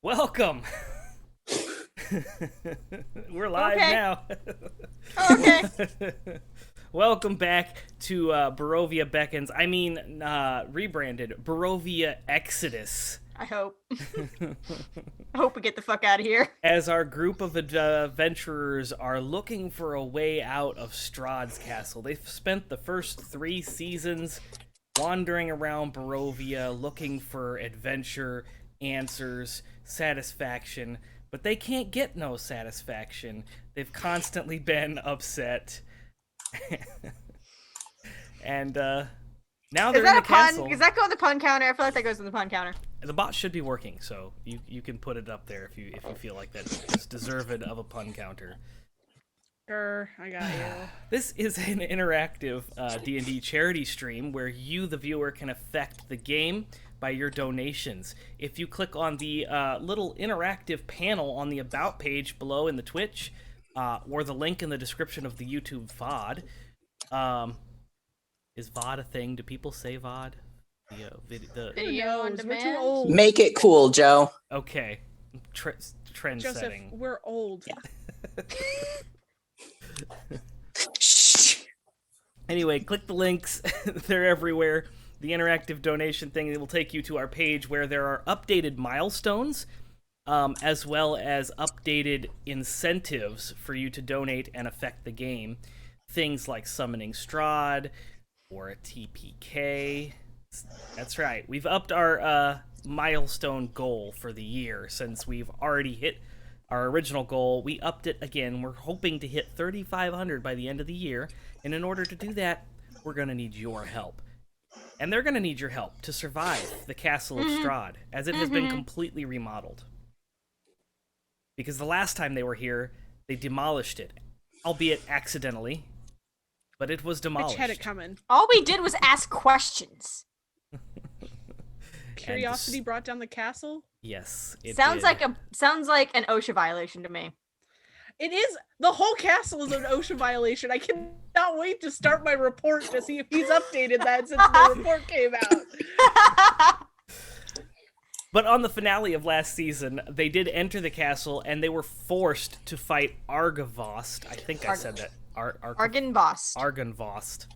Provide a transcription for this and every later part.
Welcome. We're live now. Okay. Welcome back to Barovia Beckons. Rebranded Barovia Exodus. I hope. I hope we get the fuck out of here. As our group of adventurers are looking for a way out of Strahd's castle. They've spent the first 3 seasons wandering around Barovia looking for adventure, answers, satisfaction, but they can't get no satisfaction. They've constantly been upset. And now they're in the castle. Does that go on the pun counter? I feel like that goes on the pun counter. The bot should be working, so you can put it up there if you feel like that's deserved of a pun counter. Sure, I got you. This is an interactive D&D charity stream where you, the viewer, can affect the game by your donations. If you click on the little interactive panel on the About page below in the Twitch, or the link in the description of the YouTube VOD, is VOD a thing? Do people say VOD? Video on We're too demand. old. Make it cool, Joe. Okay, trend Joseph, setting. we're old. Yeah. Shh. Anyway, click the links. They're everywhere. The interactive donation thing will take you to our page where there are updated milestones, as well as updated incentives for you to donate and affect the game. Things like summoning Strahd or a TPK. That's right. We've upped our milestone goal for the year since we've already hit our original goal. We upped it again. We're hoping to hit 3,500 by the end of the year. And in order to do that, we're going to need your help. And they're going to need your help to survive the Castle of Strahd, as it has been completely remodeled. Because the last time they were here, they demolished it. Albeit accidentally, but it was demolished. Mitch had it coming. All we did was ask questions. Curiosity brought down the castle. Yes, it Sounds did. like an OSHA violation to me. It is. The whole castle is an OSHA violation. I cannot wait to start my report to see if he's updated that since the report came out. But on the finale of last season, they did enter the castle, and they were forced to fight Argavost. I think I said that. Argavost. Argavost.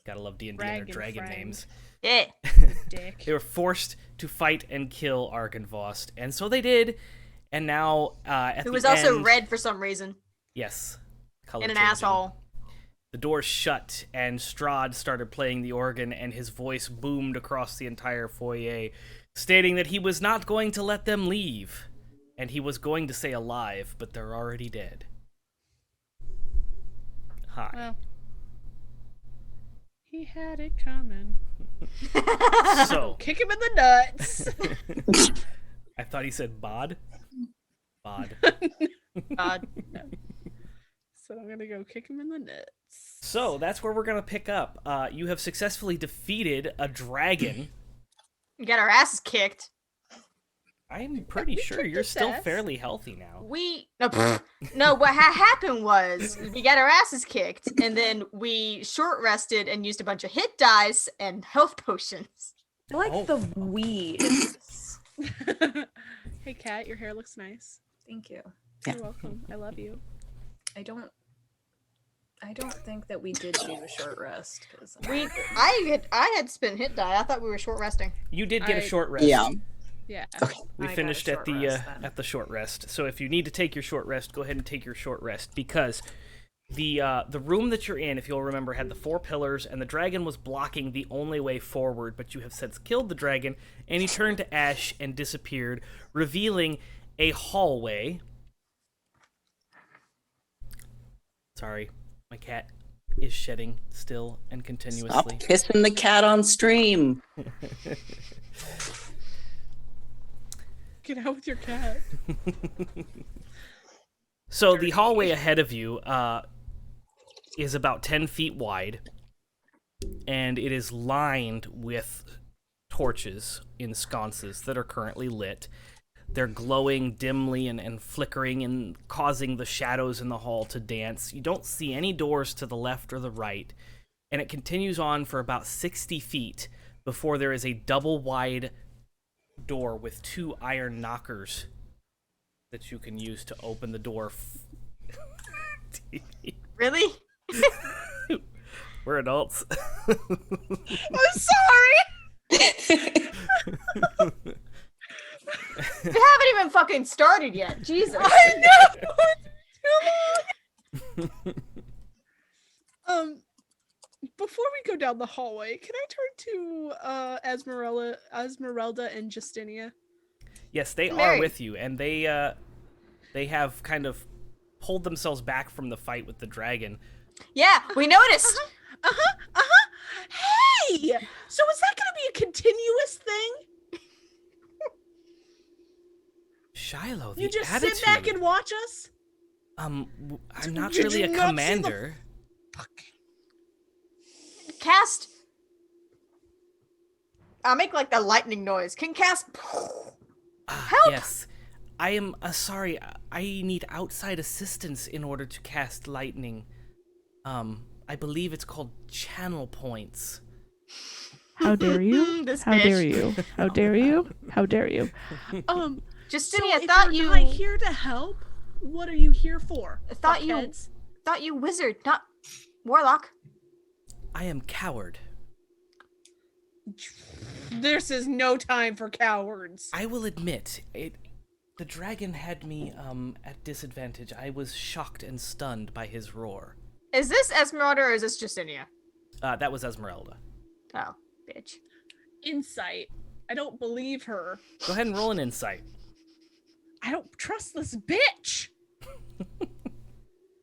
Gotta love D&D and their dragon names. Yeah. Dick. They were forced to fight and kill Argavost, and so they did. And now, at Who the was also end, red for some reason. yes, color And an changing. asshole. The door shut, and Strahd started playing the organ, and his voice boomed across the entire foyer, stating that he was not going to let them leave, and he was going to say alive, but they're already dead. Hi. Well, he had it coming. So, Kick him in the nuts. I thought he said bod. Bod. God. So I'm gonna go kick him in the nuts. So, that's where we're going to pick up. You have successfully defeated a dragon. We got our asses kicked. I'm pretty sure you're his still ass. fairly healthy now. No, what happened was we got our asses kicked, and then we short rested and used a bunch of hit dice and health potions. I like the weed. Hey, Kat, your hair looks nice. Thank you. Yeah. You're welcome. I love you. I don't think that we did do a short rest. I had spent hit die. I thought we were short resting. You did get a I- short rest. Yeah. Yeah. We I got a finished at short the rest then. at the short rest. So if you need to take your short rest, go ahead and take your short rest, because the room that you're in, if you'll remember, had the 4 pillars, and the dragon was blocking the only way forward. But you have since killed the dragon, and he turned to ash and disappeared, revealing a hallway. Sorry, my cat is shedding still and continuously. Stop kissing the cat on stream. Get out with your cat. So the hallway ahead of you is about 10 feet wide, and it is lined with torches in sconces that are currently lit. They're glowing dimly and flickering and causing the shadows in the hall to dance. You don't see any doors to the left or the right, and it continues on for about 60 feet before there is a double-wide door with 2 iron knockers that you can use to open the door. Really? We're adults. I'm sorry. We haven't even fucking started yet. Jesus. I know. Too long. Before we go down the hallway, can I turn to Esmeralda and Justinia? Yes, they Mary. are with you, and they have kind of pulled themselves back from the fight with the dragon. Yeah, we noticed. Hey! So is that gonna be a continuous thing? Shiloh, the You just attitude. sit back and watch us? I'm not Did really you a not see the- commander. Cast. I'll make like the lightning noise. Can cast. Help! Yes. I am sorry. I need outside assistance in order to cast lightning. I believe it's called channel points. How dare you? This How bitch. dare you? How dare you? How dare you? Justinia, so thought if you. you're not here to help, what are you here for? Thought you- fuckheads? Thought you wizard, not warlock. I am coward. This is no time for cowards. I will admit, the dragon had me at disadvantage. I was shocked and stunned by his roar. Is this Esmeralda or is this Justinia? That was Esmeralda. Oh, bitch. Insight. I don't believe her. Go ahead and roll an insight. I don't trust this bitch.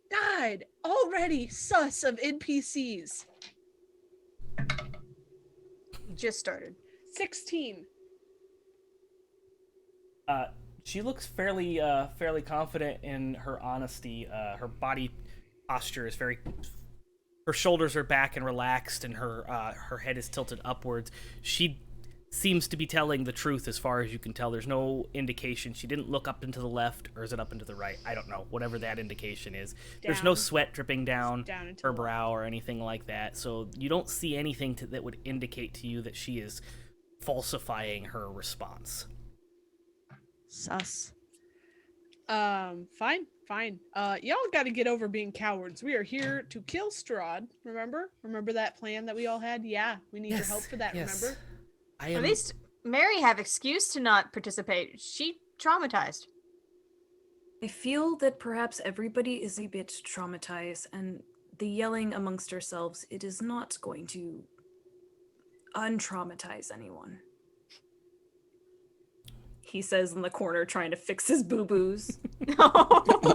God, already sus of NPCs. Just started. 16. She looks fairly confident in her honesty. Her body posture is very. Her shoulders are back and relaxed, and her head is tilted upwards. She seems to be telling the truth as far as you can tell. There's no indication. She didn't look up into the left, or is it up into the right? I don't know. Whatever that indication is. There's no Down. sweat dripping down Into her the brow or anything like that. So you don't see anything that would indicate to you that she is falsifying her response. Sus. Fine. Y'all gotta get over being cowards. We are here to kill Strahd, remember? Remember that plan that we all had? Yeah, we need your help for that, remember? I At am. least Mary have excuse to not participate. She traumatized. I feel that perhaps everybody is a bit traumatized, and the yelling amongst ourselves, it is not going to untraumatize anyone. He says in the corner, trying to fix his boo-boos. Aw.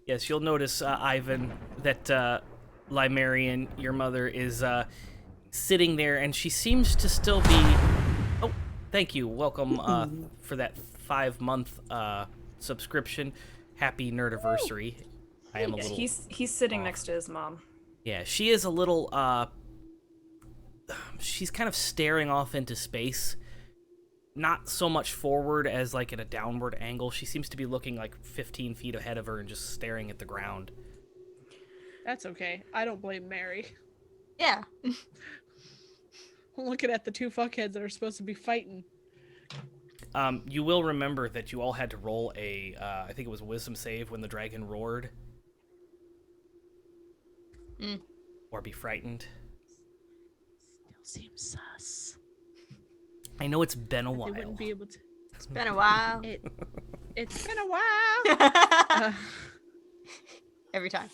Yes, you'll notice, Ivan, that Limerian, your mother, is sitting there, and she seems to still be. Oh, thank you. Welcome for that 5-month subscription. Happy nerdiversary. I am a little. He's sitting next to his mom. Yeah, she is a little. She's kind of staring off into space. Not so much forward as like at a downward angle. She seems to be looking like 15 feet ahead of her and just staring at the ground. That's okay. I don't blame Mary. Yeah. Looking at the two fuckheads that are supposed to be fighting. You will remember that you all had to roll a, I think it was a wisdom save when the dragon roared. Or be frightened. Still seems sus. I know it's been a They while. wouldn't be able to. It's been a while. It's been a while. Every time.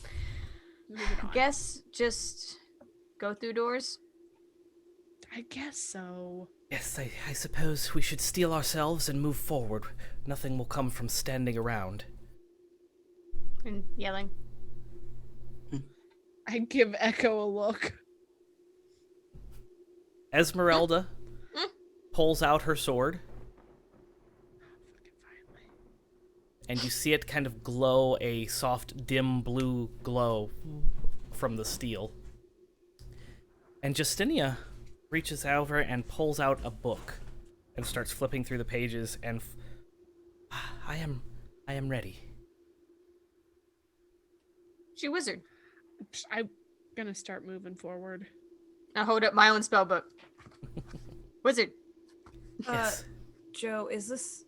Moving on. Guess just go through doors. I guess so. Yes, I suppose we should steel ourselves and move forward. Nothing will come from standing around. And yelling. I give Echo a look. Esmeralda pulls out her sword, and you see it kind of glow a soft, dim blue glow from the steel. And Justinia reaches over and pulls out a book and starts flipping through the pages and I am ready. She wizard. I'm gonna start moving forward. I hold up my own spell book. Wizard. Yes. Joe, is this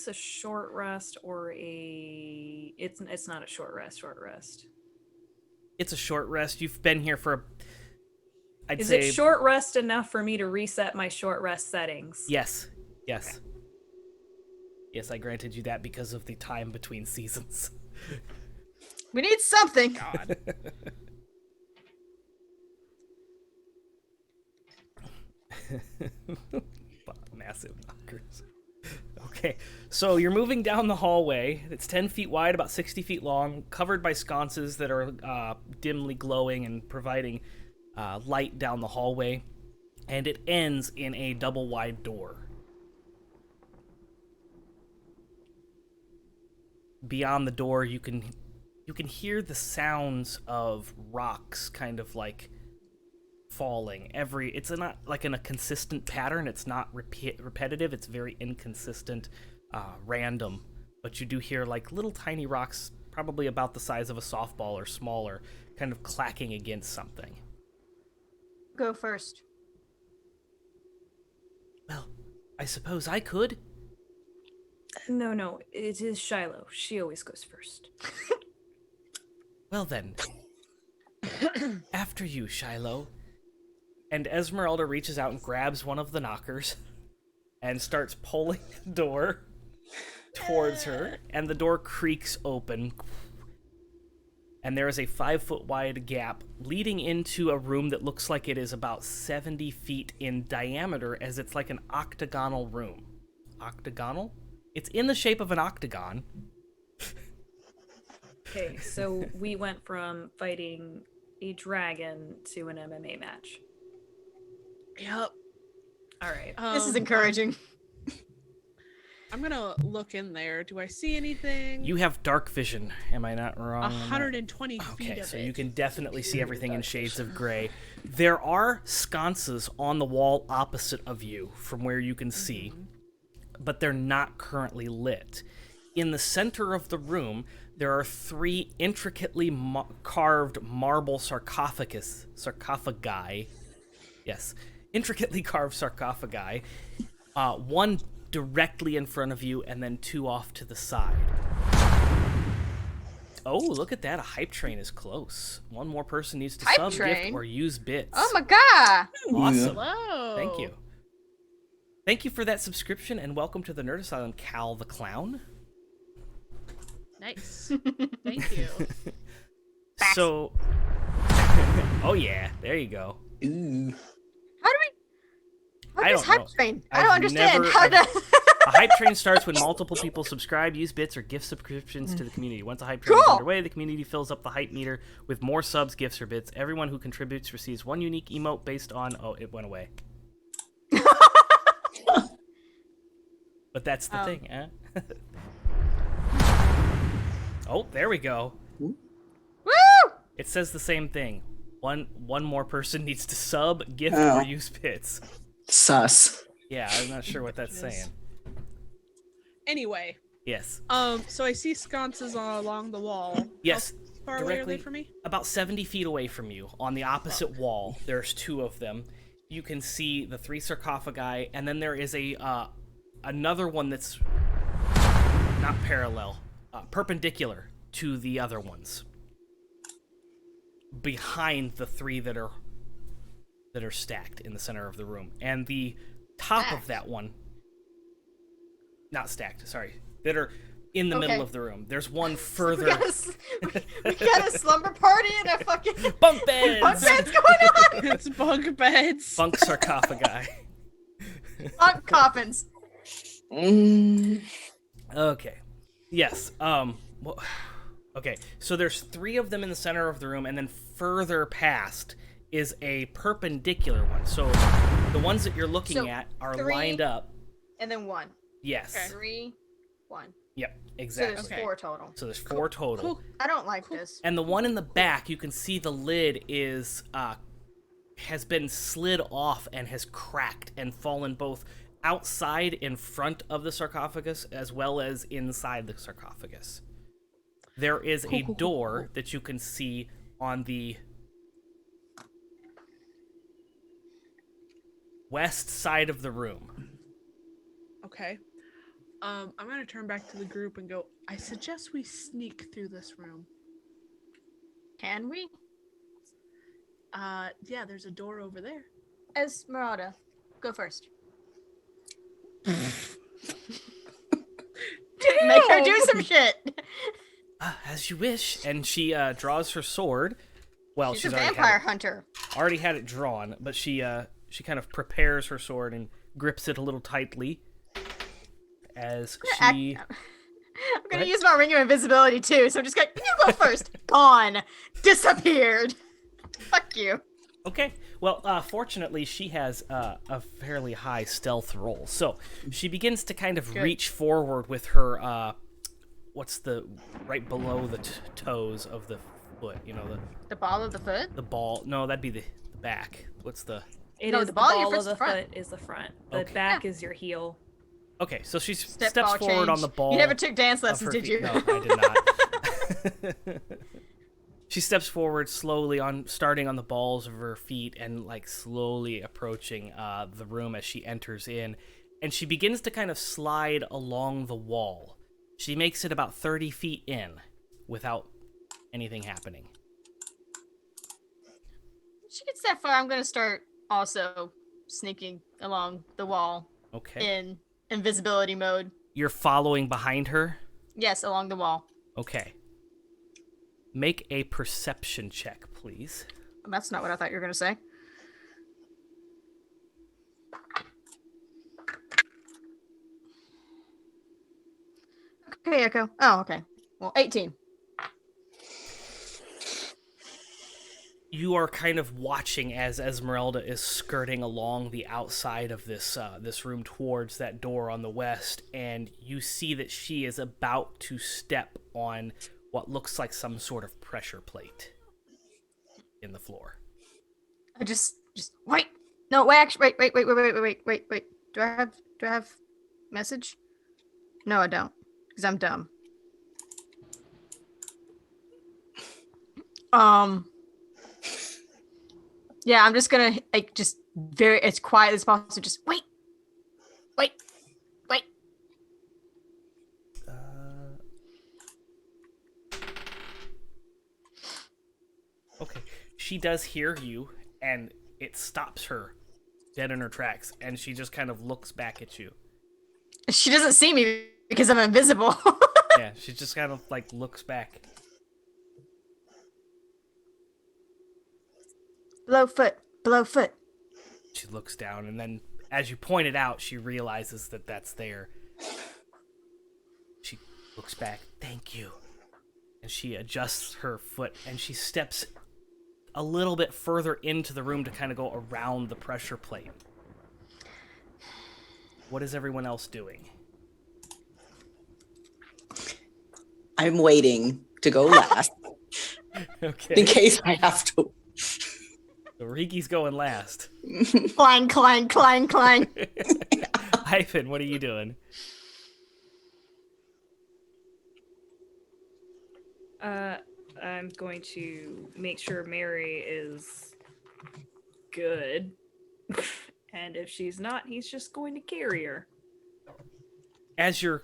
a short rest or a? It's not a short rest. Short rest. It's a short rest. You've been here for I'd Is say it short rest enough for me to reset my short rest settings? Yes. Yes. Yes, I granted you that because of the time between seasons. We need something. God. Massive knockers. Okay, so you're moving down the hallway. It's 10 feet wide, about 60 feet long, covered by sconces that are dimly glowing and providing light down the hallway. And it ends in a double wide door. Beyond the door, you can hear the sounds of rocks kind of like falling. It's not like in a consistent pattern. It's not repetitive. It's very inconsistent, random. But you do hear like little tiny rocks, probably about the size of a softball or smaller, kind of clacking against something. Go first. Well, I suppose I could. No, it is Shiloh. She always goes first. Well then, after you, Shiloh. And Esmeralda reaches out and grabs one of the knockers and starts pulling the door towards her, and the door creaks open. And there is a 5-foot wide gap leading into a room that looks like it is about 70 feet in diameter, as it's like an octagonal room. Octagonal? It's in the shape of an octagon. Okay, so we went from fighting a dragon to an MMA match. Yep. All right. This is encouraging. I'm gonna look in there. Do I see anything? You have dark vision, am I not wrong? 120 feet Okay, of so it. you can definitely see everything in shades of gray. There are sconces on the wall opposite of you from where you can see, but they're not currently lit. In the center of the room, there are 3 intricately carved marble sarcophagi. Yes, intricately carved sarcophagi. One directly in front of you, and then 2 off to the side. Oh, look at that. A hype train is close. One more person needs to Hype sub, gift, train? or use bits. Oh my god. Awesome. Hello. Thank you. Thank you for that subscription, and welcome to the Nerd Asylum, Cal the Clown. Nice. Thank you. So, oh yeah, there you go. Ooh. What I is don't hype know. train? I I've don't understand. never- How I've- to... A hype train starts when multiple people subscribe, use bits, or gift subscriptions to the community. Once a hype train is Cool. underway, the community fills up the hype meter with more subs, gifts, or bits. Everyone who contributes receives one unique emote based on... Oh, it went away. But that's the thing, eh? Oh, there we go. Woo! It says the same thing. One more person needs to sub, gift, Oh. or use bits. Sus. Yeah, I'm not sure what that's saying. Anyway, Yes. so I see sconces all along the wall. Yes. How far away are Directly they from me? about 70 feet away from you, on the opposite wall, there's 2 of them. You can see the 3 sarcophagi, and then there is a another one that's not parallel, perpendicular to the other ones, behind the 3 that are stacked in the center of the room. And the top of that one, not stacked, sorry, that are in the middle Okay. of the room. There's one We further. we got a slumber party and a fucking Bunk beds! bunk beds going on. It's bunk beds. Bunk sarcophagi. Bunk coffins. Mm. Okay. Yes. Well, okay. So there's 3 of them in the center of the room, and then further past is a perpendicular one. So the ones that you're looking So, at are 3 lined up. And then 1. Yes. 3, 1. Yep. So Exactly. there's Okay. 4 total. So there's 4 total. Cool. I don't like this. And the one in the back, you can see the lid is has been slid off and has cracked and fallen both outside in front of the sarcophagus as well as inside the sarcophagus. There is a door that you can see on the west side of the room. Okay. I'm gonna turn back to the group and go, I suggest we sneak through this room. Can we? Yeah, there's a door over there. Esmeralda, go first. Make her do some shit. As you wish. And she draws her sword. Well, She's a already vampire had hunter. already had it drawn, but she kind of prepares her sword and grips it a little tightly as she... I'm gonna use my ring of invisibility too, so I'm just going, you go first. Gone. Disappeared. Fuck you. Okay. Well, fortunately, she has a fairly high stealth roll. So she begins to kind of reach forward with her, what's the, right below the toes of the foot, you know, The ball of the foot? the ball. No, that'd be the back. What's the... It No, is the ball of your of foot's the the front. foot is the front. The Okay. back is your heel. Okay, so she Step steps ball forward on change. the ball. You never took dance of lessons, her did feet. you? No, I did not. She steps forward slowly, starting on the balls of her feet and like slowly approaching the room as she enters in, and she begins to kind of slide along the wall. She makes it about 30 feet in without anything happening. She gets that far, I'm gonna start also sneaking along the wall Okay. in invisibility mode. You're following behind her? Yes, along the wall. Okay. Make a perception check, please. That's not what I thought you were gonna say. Okay, Echo. Oh, okay. Well, 18. You are kind of watching as Esmeralda is skirting along the outside of this room towards that door on the west, and you see that she is about to step on what looks like some sort of pressure plate in the floor. I just wait. No, wait. Actually, wait. Do I have message? No, I don't, because I'm dumb. Yeah, I'm just gonna like just very as quiet as possible. Just wait. Okay. She does hear you, and it stops her dead in her tracks, and she just kind of looks back at you. She doesn't see me because I'm invisible. Yeah, she just kind of like looks back. Below foot. She looks down, and then as you pointed out, she realizes that that's there. She looks back. Thank you. And she adjusts her foot, and she steps a little bit further into the room to kind of go around the pressure plate. What is everyone else doing? I'm waiting to go last Okay. in case I have to. So Riki's going last. Clang, clang, clang, clang. Hyphen, what are you doing? I'm going to make sure Mary is good. And if she's not, he's just going to carry her. As you're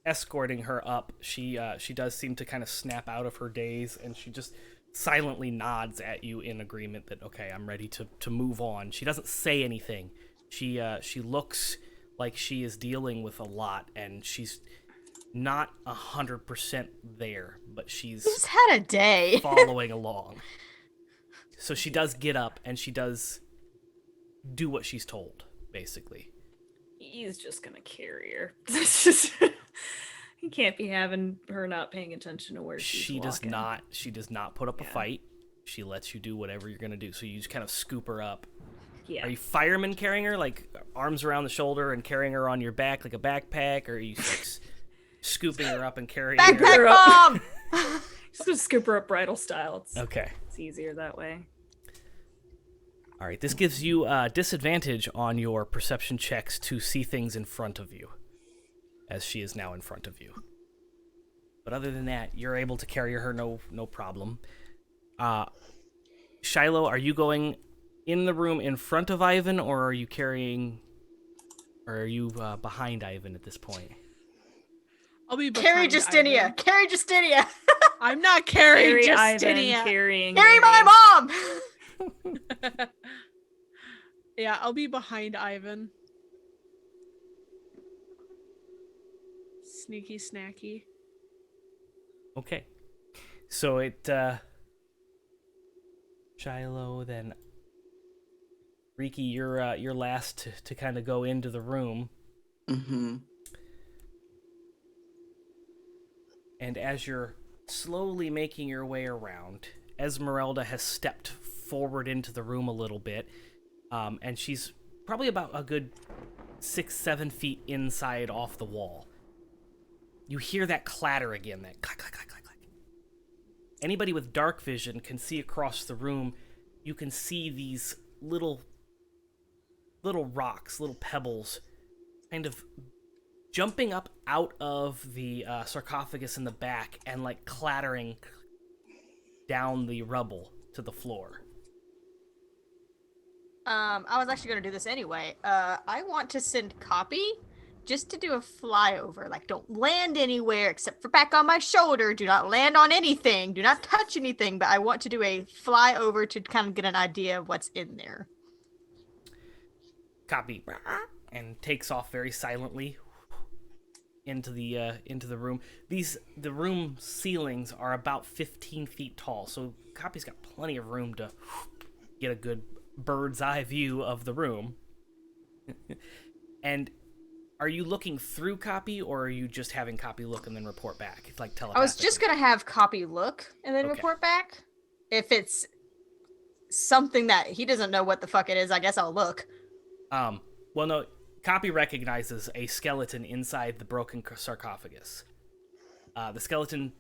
escorting her up, she does seem to kind of snap out of her daze, and she just silently nods at you in agreement that, okay, I'm ready to move on. She doesn't say anything. She looks like she is dealing with a lot, and she's not 100% there, but she's Just had a day. following along. So she does get up, and she does do what she's told, basically. He's just gonna carry her. He can't be having her not paying attention to where she's walking. She does not put up a fight. She lets you do whatever you're gonna do. So you just kind of scoop her up. Yeah. Are you fireman carrying her, like arms around the shoulder and carrying her on your back like a backpack, or are you like, scooping her up and carrying her? Backpack bomb. Just gonna scoop her up bridal style. Okay. It's easier that way. All right, this gives you disadvantage on your perception checks to see things in front of you, as she is now in front of you. But other than that, you're able to carry her no problem. Shiloh, are you going in the room in front of Ivan, or are you behind Ivan at this point? I'll be Carry behind Justinia. Ivan. Carry Justinia. I'm not carrying Carry Ivan, Justinia. carrying Carry Mary. my mom. Yeah, I'll be behind Ivan. Sneaky snacky. Okay. So it, Shiloh, then Riki, you're last to kind of go into the room. Mm-hmm. And as you're slowly making your way around, Esmeralda has stepped forward into the room a little bit, and she's probably about a good 6-7 feet inside off the wall. You hear that clatter again, that clack, clack, clack, clack, clack. Anybody with dark vision can see across the room. You can see these little rocks, little pebbles, kind of jumping up out of the sarcophagus in the back and like clattering down the rubble to the floor. I was actually going to do this anyway. I want to send Copy just to do a flyover. Like, don't land anywhere except for back on my shoulder. Do not land on anything. Do not touch anything. But I want to do a flyover to kind of get an idea of what's in there. Copy, and takes off very silently into the room. The room ceilings are about 15 feet tall, so Copy's got plenty of room to get a good bird's eye view of the room. And are you looking through Copy, or are you just having Copy look and then report back? It's like telepathically. I was just gonna have Copy look and then Okay. report back. If it's something that he doesn't know what the fuck it is, I guess I'll look. Well, no, Copy recognizes a skeleton inside the broken sarcophagus. The skeleton,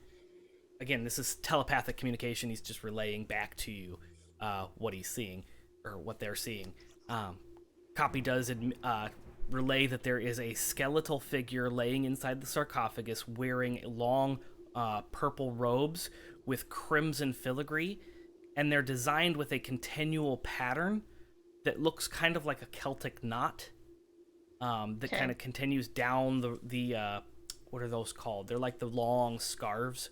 again, this is telepathic communication. He's just relaying back to you what he's seeing, or what they're seeing. Copy does relay that there is a skeletal figure laying inside the sarcophagus wearing long purple robes with crimson filigree, and they're designed with a continual pattern that looks kind of like a Celtic knot that kind of continues down the what are those called? They're like the long scarves.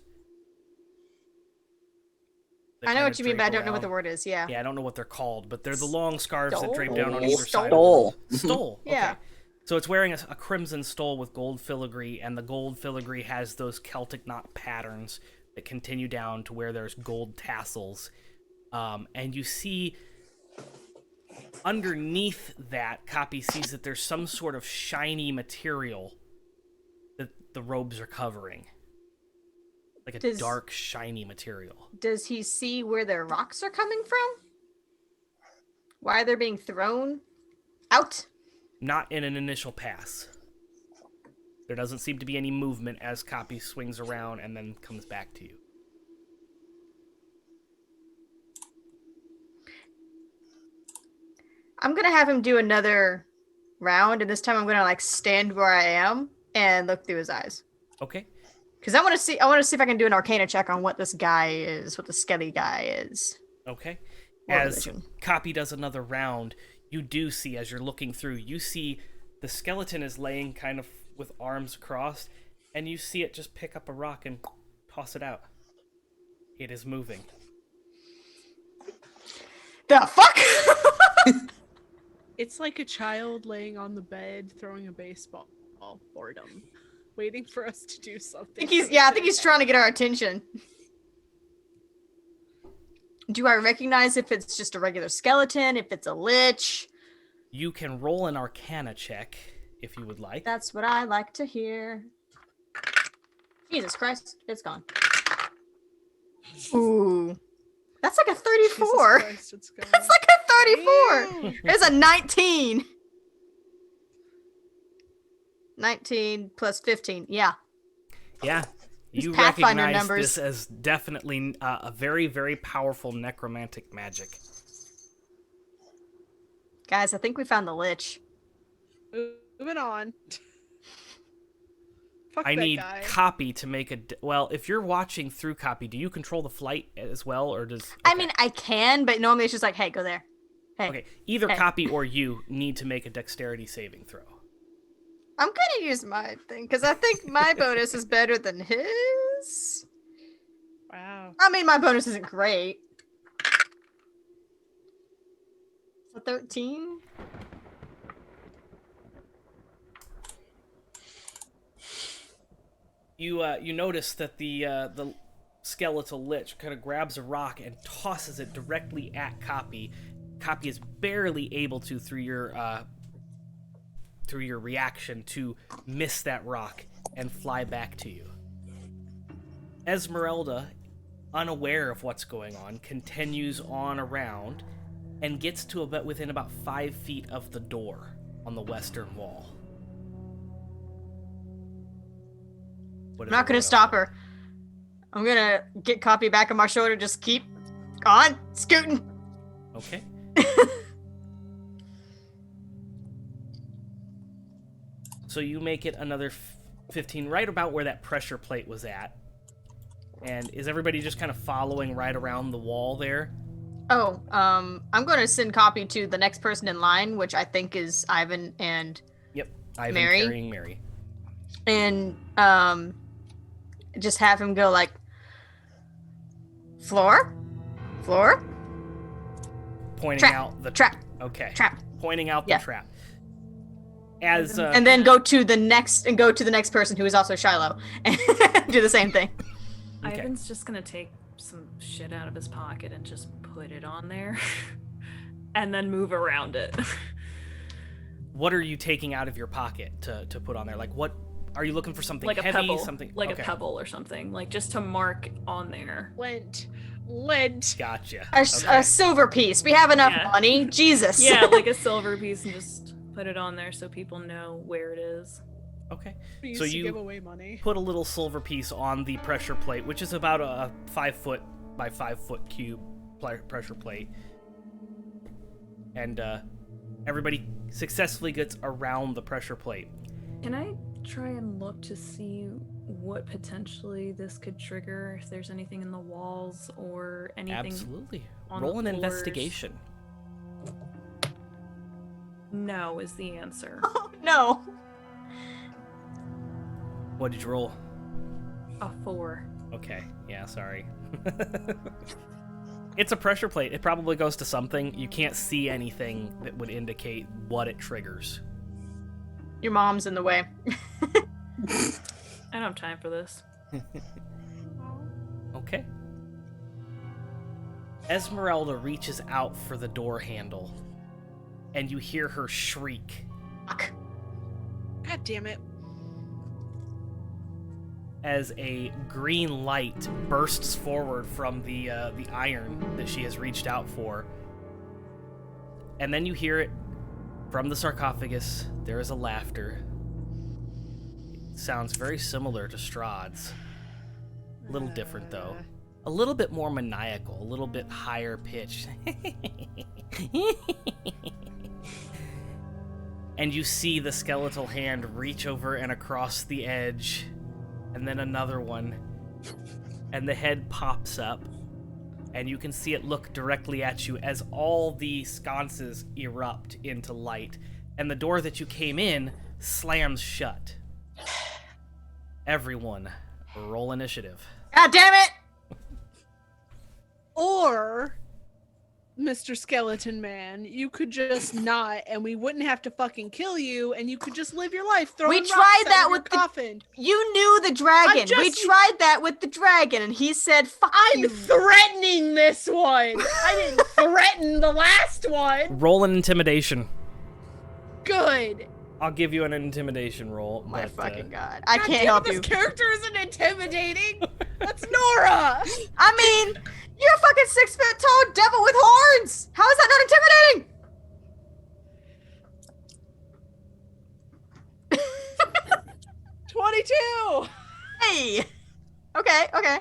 I know what you mean, but I don't know what the word is. Yeah. Yeah, I don't know what they're called, but they're the long scarves that drape Stole? down on either side. Stole. Stole. Okay. Yeah. So it's wearing a crimson stole with gold filigree, and the gold filigree has those Celtic knot patterns that continue down to where there's gold tassels. And you see underneath that, Copy sees that there's some sort of shiny material that the robes are covering. Like a dark, shiny material. Does he see where their rocks are coming from? Why they're being thrown out? Not in an initial pass. There doesn't seem to be any movement as Copy swings around and then comes back to you. I'm gonna have him do another round, and this time I'm gonna like stand where I am and look through his eyes. Okay. Because I want to see if I can do an Arcana check on what this guy is, what the skelly guy is. Okay. Or As religion. Copy does another round, you do see, as you're looking through, you see the skeleton is laying kind of with arms crossed, and you see it just pick up a rock and toss it out. It is moving. The fuck? It's like a child laying on the bed throwing a baseball. Boredom. Waiting for us to do something. I think he's trying to get our attention. Do I recognize if it's just a regular skeleton, if it's a lich? You can roll an Arcana check, if you would like. That's what I like to hear. Jesus Christ, it's gone. Ooh. That's like a 34. Jesus Christ, it's gone. That's like a 34. There's a 19. 19 plus 15. Yeah. Yeah. You Pathfinder recognize numbers. this as definitely a very, very powerful necromantic magic. Guys, I think we found the lich. Moving on. Fuck I that need guy. Copy to make a. Well, if you're watching through Copy, do you control the flight as well, or does? I okay. mean, I can, but normally it's just like, hey, go there. Hey. Okay, either Hey. Copy or you need to make a dexterity saving throw. I'm gonna use my thing, because I think my bonus is better than his. Wow. I mean, my bonus isn't great. It's a 13. You notice that the skeletal lich kind of grabs a rock and tosses it directly at Copy. Copy is barely able to through your reaction to miss that rock and fly back to you. Esmeralda, unaware of what's going on, continues on around and gets to within about 5 feet of the door on the western wall. What I'm is not gonna everyone stop else her. I'm gonna get Copy back on my shoulder, just keep on scooting. doing? Okay. So you make it another 15, right about where that pressure plate was at. And is everybody just kind of following right around the wall there? Oh, I'm gonna send Copy to the next person in line, which I think is Ivan and Yep. Ivan Mary? carrying Mary. just have him go like, floor, Pointing Trap. out the trap, Okay. trap, Pointing out the Yeah. trap. As and then go to the next person who is also Shiloh and do the same thing. Okay. Ivan's just gonna take some shit out of his pocket and just put it on there, and then move around it. what are you taking out of your pocket to put on there? Like, what are you looking for? Something Like a heavy? pebble, Something like okay. a pebble or something, like just to mark on there. Lint. Gotcha. A silver piece. We have enough Yeah. money. Jesus. Yeah, like a silver piece, and just put it on there so people know where it is. Okay. We used So to you give away money. put a little silver piece on the pressure plate, which is about a 5 foot by 5 foot cube pressure plate, and everybody successfully gets around the pressure plate. Can I try and look to see what potentially this could trigger? If there's anything in the walls or anything? Absolutely. on Roll the an floors? investigation. No is the answer. No. What did you roll? A 4. Okay. Yeah. Sorry. It's a pressure plate. It probably goes to something. You can't see anything that would indicate what it triggers. Your mom's in the way. I don't have time for this. Okay. Esmeralda reaches out for the door handle, and you hear her shriek Fuck. God damn it. as a green light bursts forward from the iron that she has reached out for. And then you hear it from the sarcophagus. There is a laughter. It sounds very similar to Strahd's. A little different, though. A little bit more maniacal, a little bit higher pitched. And you see the skeletal hand reach over and across the edge, and then another one. And the head pops up, and you can see it look directly at you as all the sconces erupt into light, and the door that you came in slams shut. Everyone, roll initiative. God damn it! Or, Mr. Skeleton Man, you could just not, and we wouldn't have to fucking kill you, and you could just live your life throwing We rocks tried out that of your with the- coffin. You knew the dragon. We just- tried that with the dragon, and he said, "Fuck I'm you." threatening this one. I didn't threaten the last one. Roll an intimidation. Good. I'll give you an intimidation roll. My but, fucking god. I God can't damn help it, you. This character isn't intimidating. That's Nora. I mean, you're a fucking 6-foot tall devil with horns. How is that not intimidating? 22. Hey. Okay.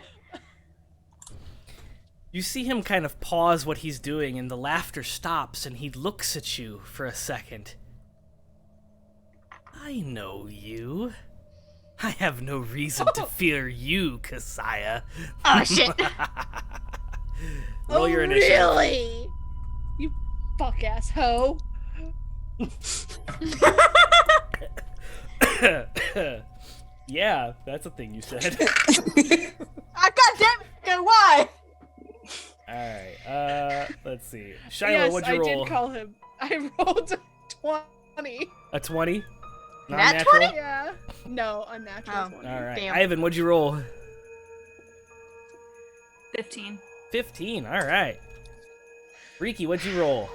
You see him kind of pause what he's doing, and the laughter stops, and he looks at you for a second. I know you. I have no reason to fear you, Kasaya. Oh shit! Roll your initiative. Really? You fuck ass hoe. Yeah, that's a thing you said. God damn it! Okay, why? Alright, let's see. Shiloh, Yes, what'd you roll? I did call him. I rolled a 20. A 20? Nat Non-natural? 20? Yeah. No, unnatural Oh. 20. Alright. Damn. Ivan, what'd you roll? 15. 15, alright. Riki, what'd you roll?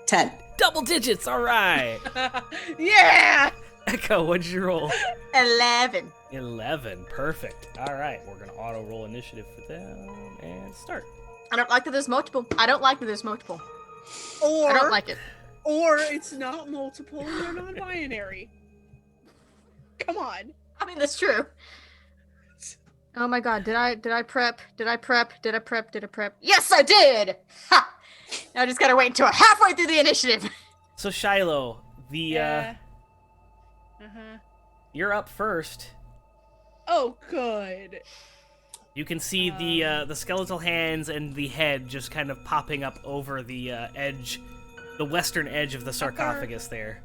10. Double digits, alright. Yeah! Echo, what'd you roll? 11. 11, perfect. Alright, we're gonna auto roll initiative for them and start. I don't like that there's multiple. I don't like that there's multiple. Or, I don't like it. or it's not multiple and they're non-binary. Come on. I mean, that's true. Oh my god, did I prep? Did I prep? Yes, I did! Ha! Now I just gotta wait until we're halfway through the initiative. So Shiloh, Uh-huh. you're up first. Oh, good. You can see the skeletal hands and the head just kind of popping up over the edge, the western edge of the sarcophagus there.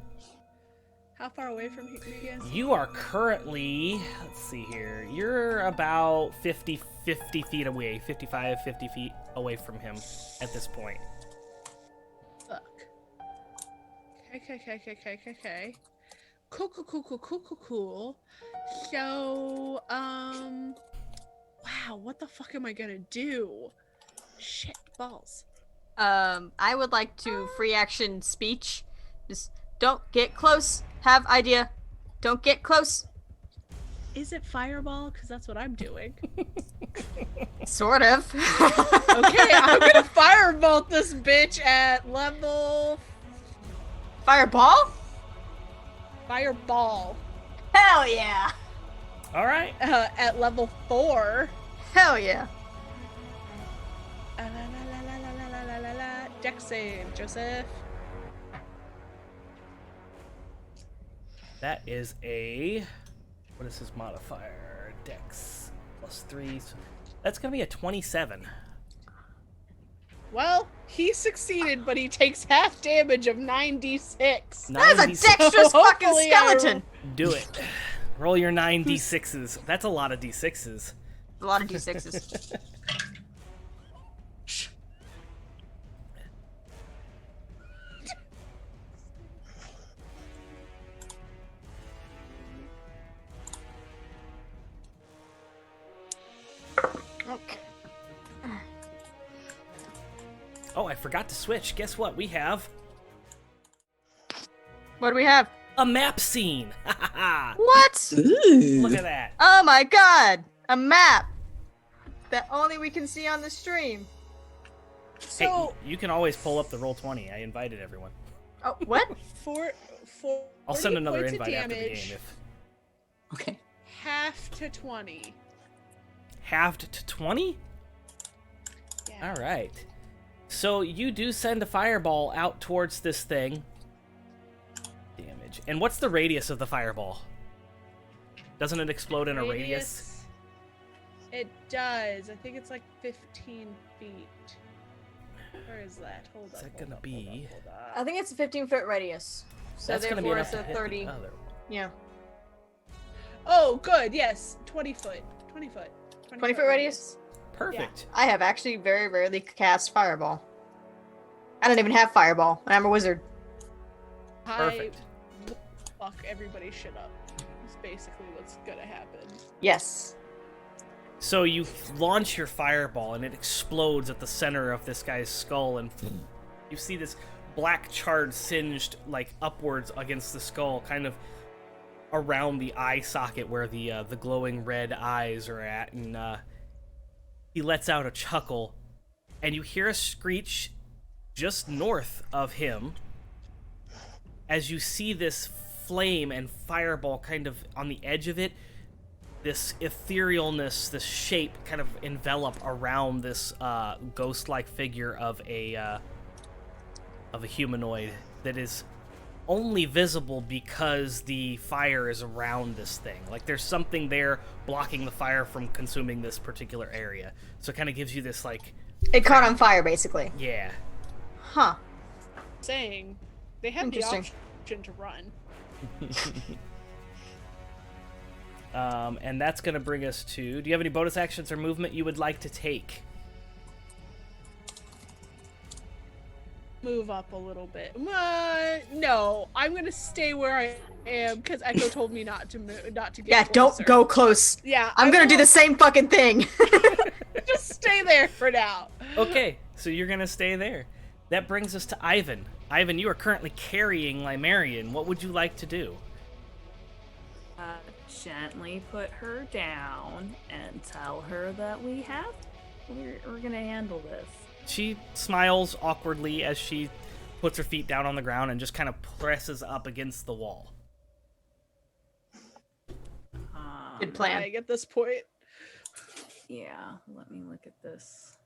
How far away from here you guys? You are currently, let's see here, you're about 50 feet away, 55, 50 feet away from him at this point. Fuck. Okay. Cool. So, wow, what the fuck am I gonna do? Shit, balls. I would like to free action speech. Just don't get close. Have idea. Don't get close. Is it fireball? Because that's what I'm doing. Sort of. Okay, I'm gonna firebolt this bitch at level... Fireball? Fireball. Hell yeah. All right. At level 4. Hell yeah. Dex save, Joseph. That is a, what is his modifier? Dex +3. So that's going to be a 27. Well, he succeeded, but he takes half damage of 9d6. That is a 9d6. dexterous fucking Hopefully skeleton. Do it. Roll your 9d6s. That's a lot of d6s. A lot of d6s. Okay. Oh, I forgot to switch. Guess what? We have What do we have? a map scene. What? Ooh. Look at that. Oh my god! A map that only we can see on the stream. Hey, So, you can always pull up the Roll20. I invited everyone. Oh, what? for I'll send 40 another points of invite after the game. damage, If Okay. half to 20. halved to 20? Yeah. All right. So you do send a fireball out towards this thing. Damage. And what's the radius of the fireball? Doesn't it explode in a radius? It does. I think it's like 15 feet. Where is that? Hold Is up. that gonna be? I think it's a 15-foot radius. So That's gonna be therefore enough it's to a hit 30. the other. Yeah. Oh, good. Yes. 20 foot. 20 foot. 20 foot radius? Perfect. I have actually very rarely cast Fireball. I don't even have Fireball, and I'm a wizard. Perfect. I fuck everybody's shit up. That's basically what's gonna happen. Yes. So you launch your fireball and it explodes at the center of this guy's skull, and you see this black charred singed like upwards against the skull, kind of around the eye socket where the glowing red eyes are at, and he lets out a chuckle, and you hear a screech just north of him as you see this flame and fireball kind of on the edge of it this etherealness, this shape kind of envelop around this ghost-like figure of a humanoid that is only visible because the fire is around this thing. Like there's something there blocking the fire from consuming this particular area. So it kind of gives you this like... It caught on fire, basically. Yeah. Huh. Saying they have the Interesting. option to run. And that's going to bring us to... Do you have any bonus actions or movement you would like to take? Move up a little bit. No, I'm gonna stay where I am because Echo told me not to move, not to get. Yeah, closer. don't go close. Yeah, I'm gonna do the same fucking thing. Just stay there for now. Okay, so you're going to stay there. That brings us to Ivan. Ivan, you are currently carrying Limerian. What would you like to do? Gently put her down and tell her that we're gonna handle this. She smiles awkwardly as she puts her feet down on the ground and just kind of presses up against the wall. Good plan. Like, at this point. Yeah, let me look at this.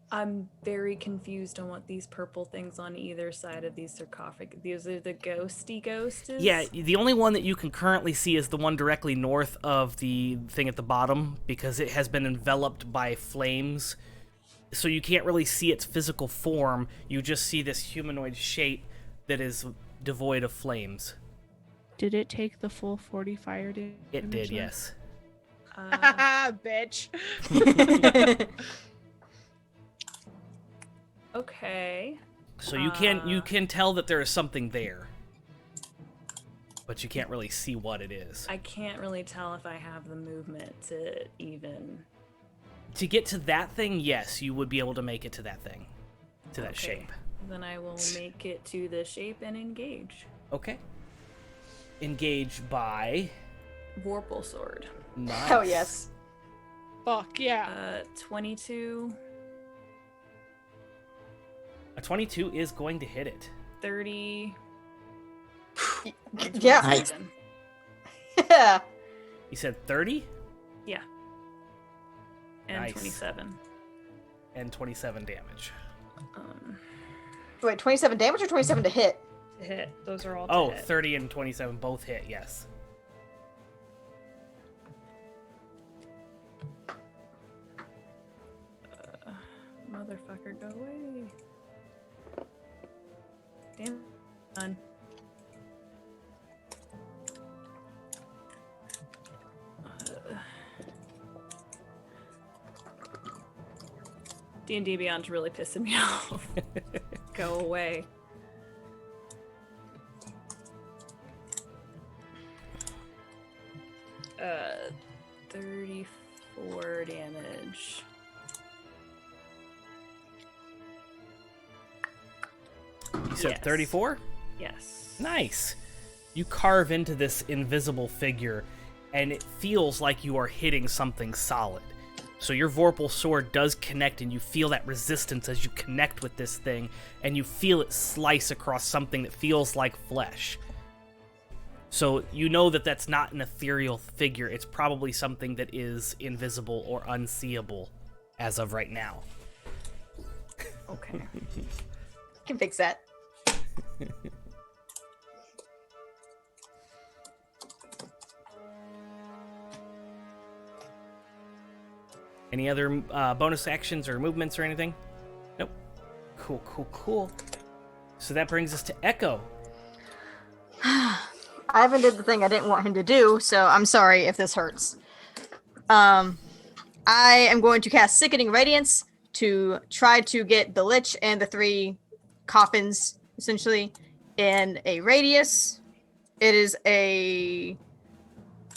I'm very confused on what these purple things on either side of these sarcophagus. These are the ghosty ghosts? Yeah, the only one that you can currently see is the one directly north of the thing at the bottom because it has been enveloped by flames. So you can't really see its physical form. You just see this humanoid shape that is devoid of flames. Did it take the full 40 fire damage? It did, then? yes. Bitch. Okay. So you can tell that there is something there, but you can't really see what it is. I can't really tell if I have the movement to even... To get to that thing, yes, you would be able to make it to that thing, to that Okay. shape. Then I will make it to the shape and engage. Okay. Engage by... Vorpal sword. Nice. Hell yes. Fuck yeah. 22, A 22 is going to hit it. 30. Yeah. Nice. Yeah. You said 30 Yeah. And Nice. 27. and 27 damage. Wait, 27 damage or 27 to hit? To hit. Those are all to Oh, hit. 30 and 27 both hit, yes. Motherfucker, go away. Damn. Done. D&D Beyond's really pissing me off. Go away. Uh, 34 damage. You said Yes. 34? Yes. Nice. You carve into this invisible figure, and it feels like you are hitting something solid. So your Vorpal sword does connect, and you feel that resistance as you connect with this thing, and you feel it slice across something that feels like flesh. So you know that that's not an ethereal figure. It's probably something that is invisible or unseeable as of right now. Okay. Can fix that. Any other bonus actions or movements or anything? Nope. Cool. So that brings us to Echo. Ivan did the thing I didn't want him to do, so I'm sorry if this hurts. I am going to cast Sickening Radiance to try to get the Lich and the 3 coffins, essentially, in a radius. It is a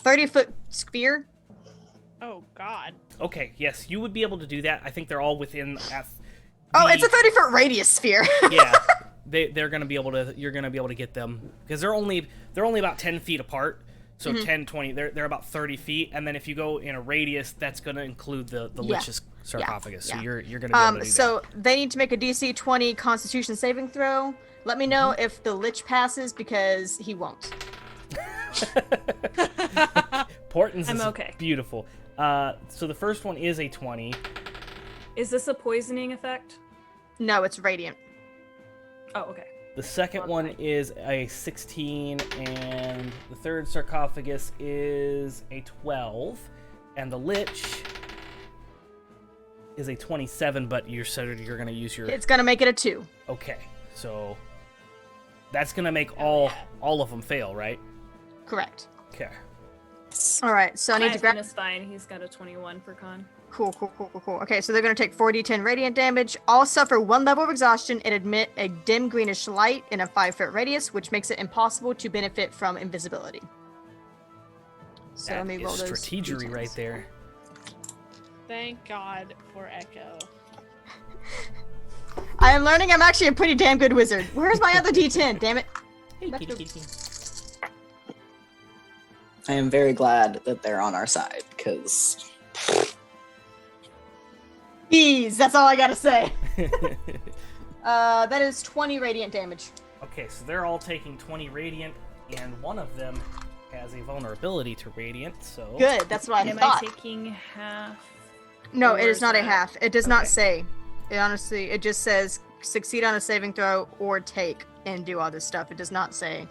30-foot sphere. Oh God. Okay, yes, you would be able to do that. I think they're all within. Oh, it's a 30-foot radius sphere. Yeah, they're gonna be able to. You're gonna be able to get them because they're only about 10 feet apart. So 10, 20. They're about 30 feet, and then if you go in a radius, that's gonna include the Yeah. Lich's sarcophagus. Yeah. So you're gonna be able to do so they need to make a DC 20 Constitution saving throw. Let me know if the Lich passes because he won't. Portents I'm is okay. beautiful. So the first one is a 20. Is this a poisoning effect? No, it's radiant. Oh, okay. The second one is a 16, and the third sarcophagus is a 12, and the lich is a 27. But you said you're going to use your. It's gonna make it a 2. Okay, so that's going to make all of them fail, right? Correct. Okay. All right, so I need to grab. is fine. He's got a 21 for con. Cool. Okay, so they're gonna take 4d10 radiant damage. All suffer 1 level of exhaustion and emit a dim greenish light in a 5-foot radius, which makes it impossible to benefit from invisibility. So let That me roll is those. strategery d10s. right there. Thank God for Echo. I am learning I'm actually a pretty damn good wizard. Where's my other d10? Damn it. Hey, Let's kitty, go. kitty. I am very glad that they're on our side, because Bees, that's all I gotta say. That is 20 radiant damage. Okay, so they're all taking 20 radiant, and one of them has a vulnerability to radiant, so... Good, that's what I Am thought. I taking half? No, Or it is is not a that- half. It does not Okay. say. It honestly, it just says succeed on a saving throw or take and do all this stuff. It does not say.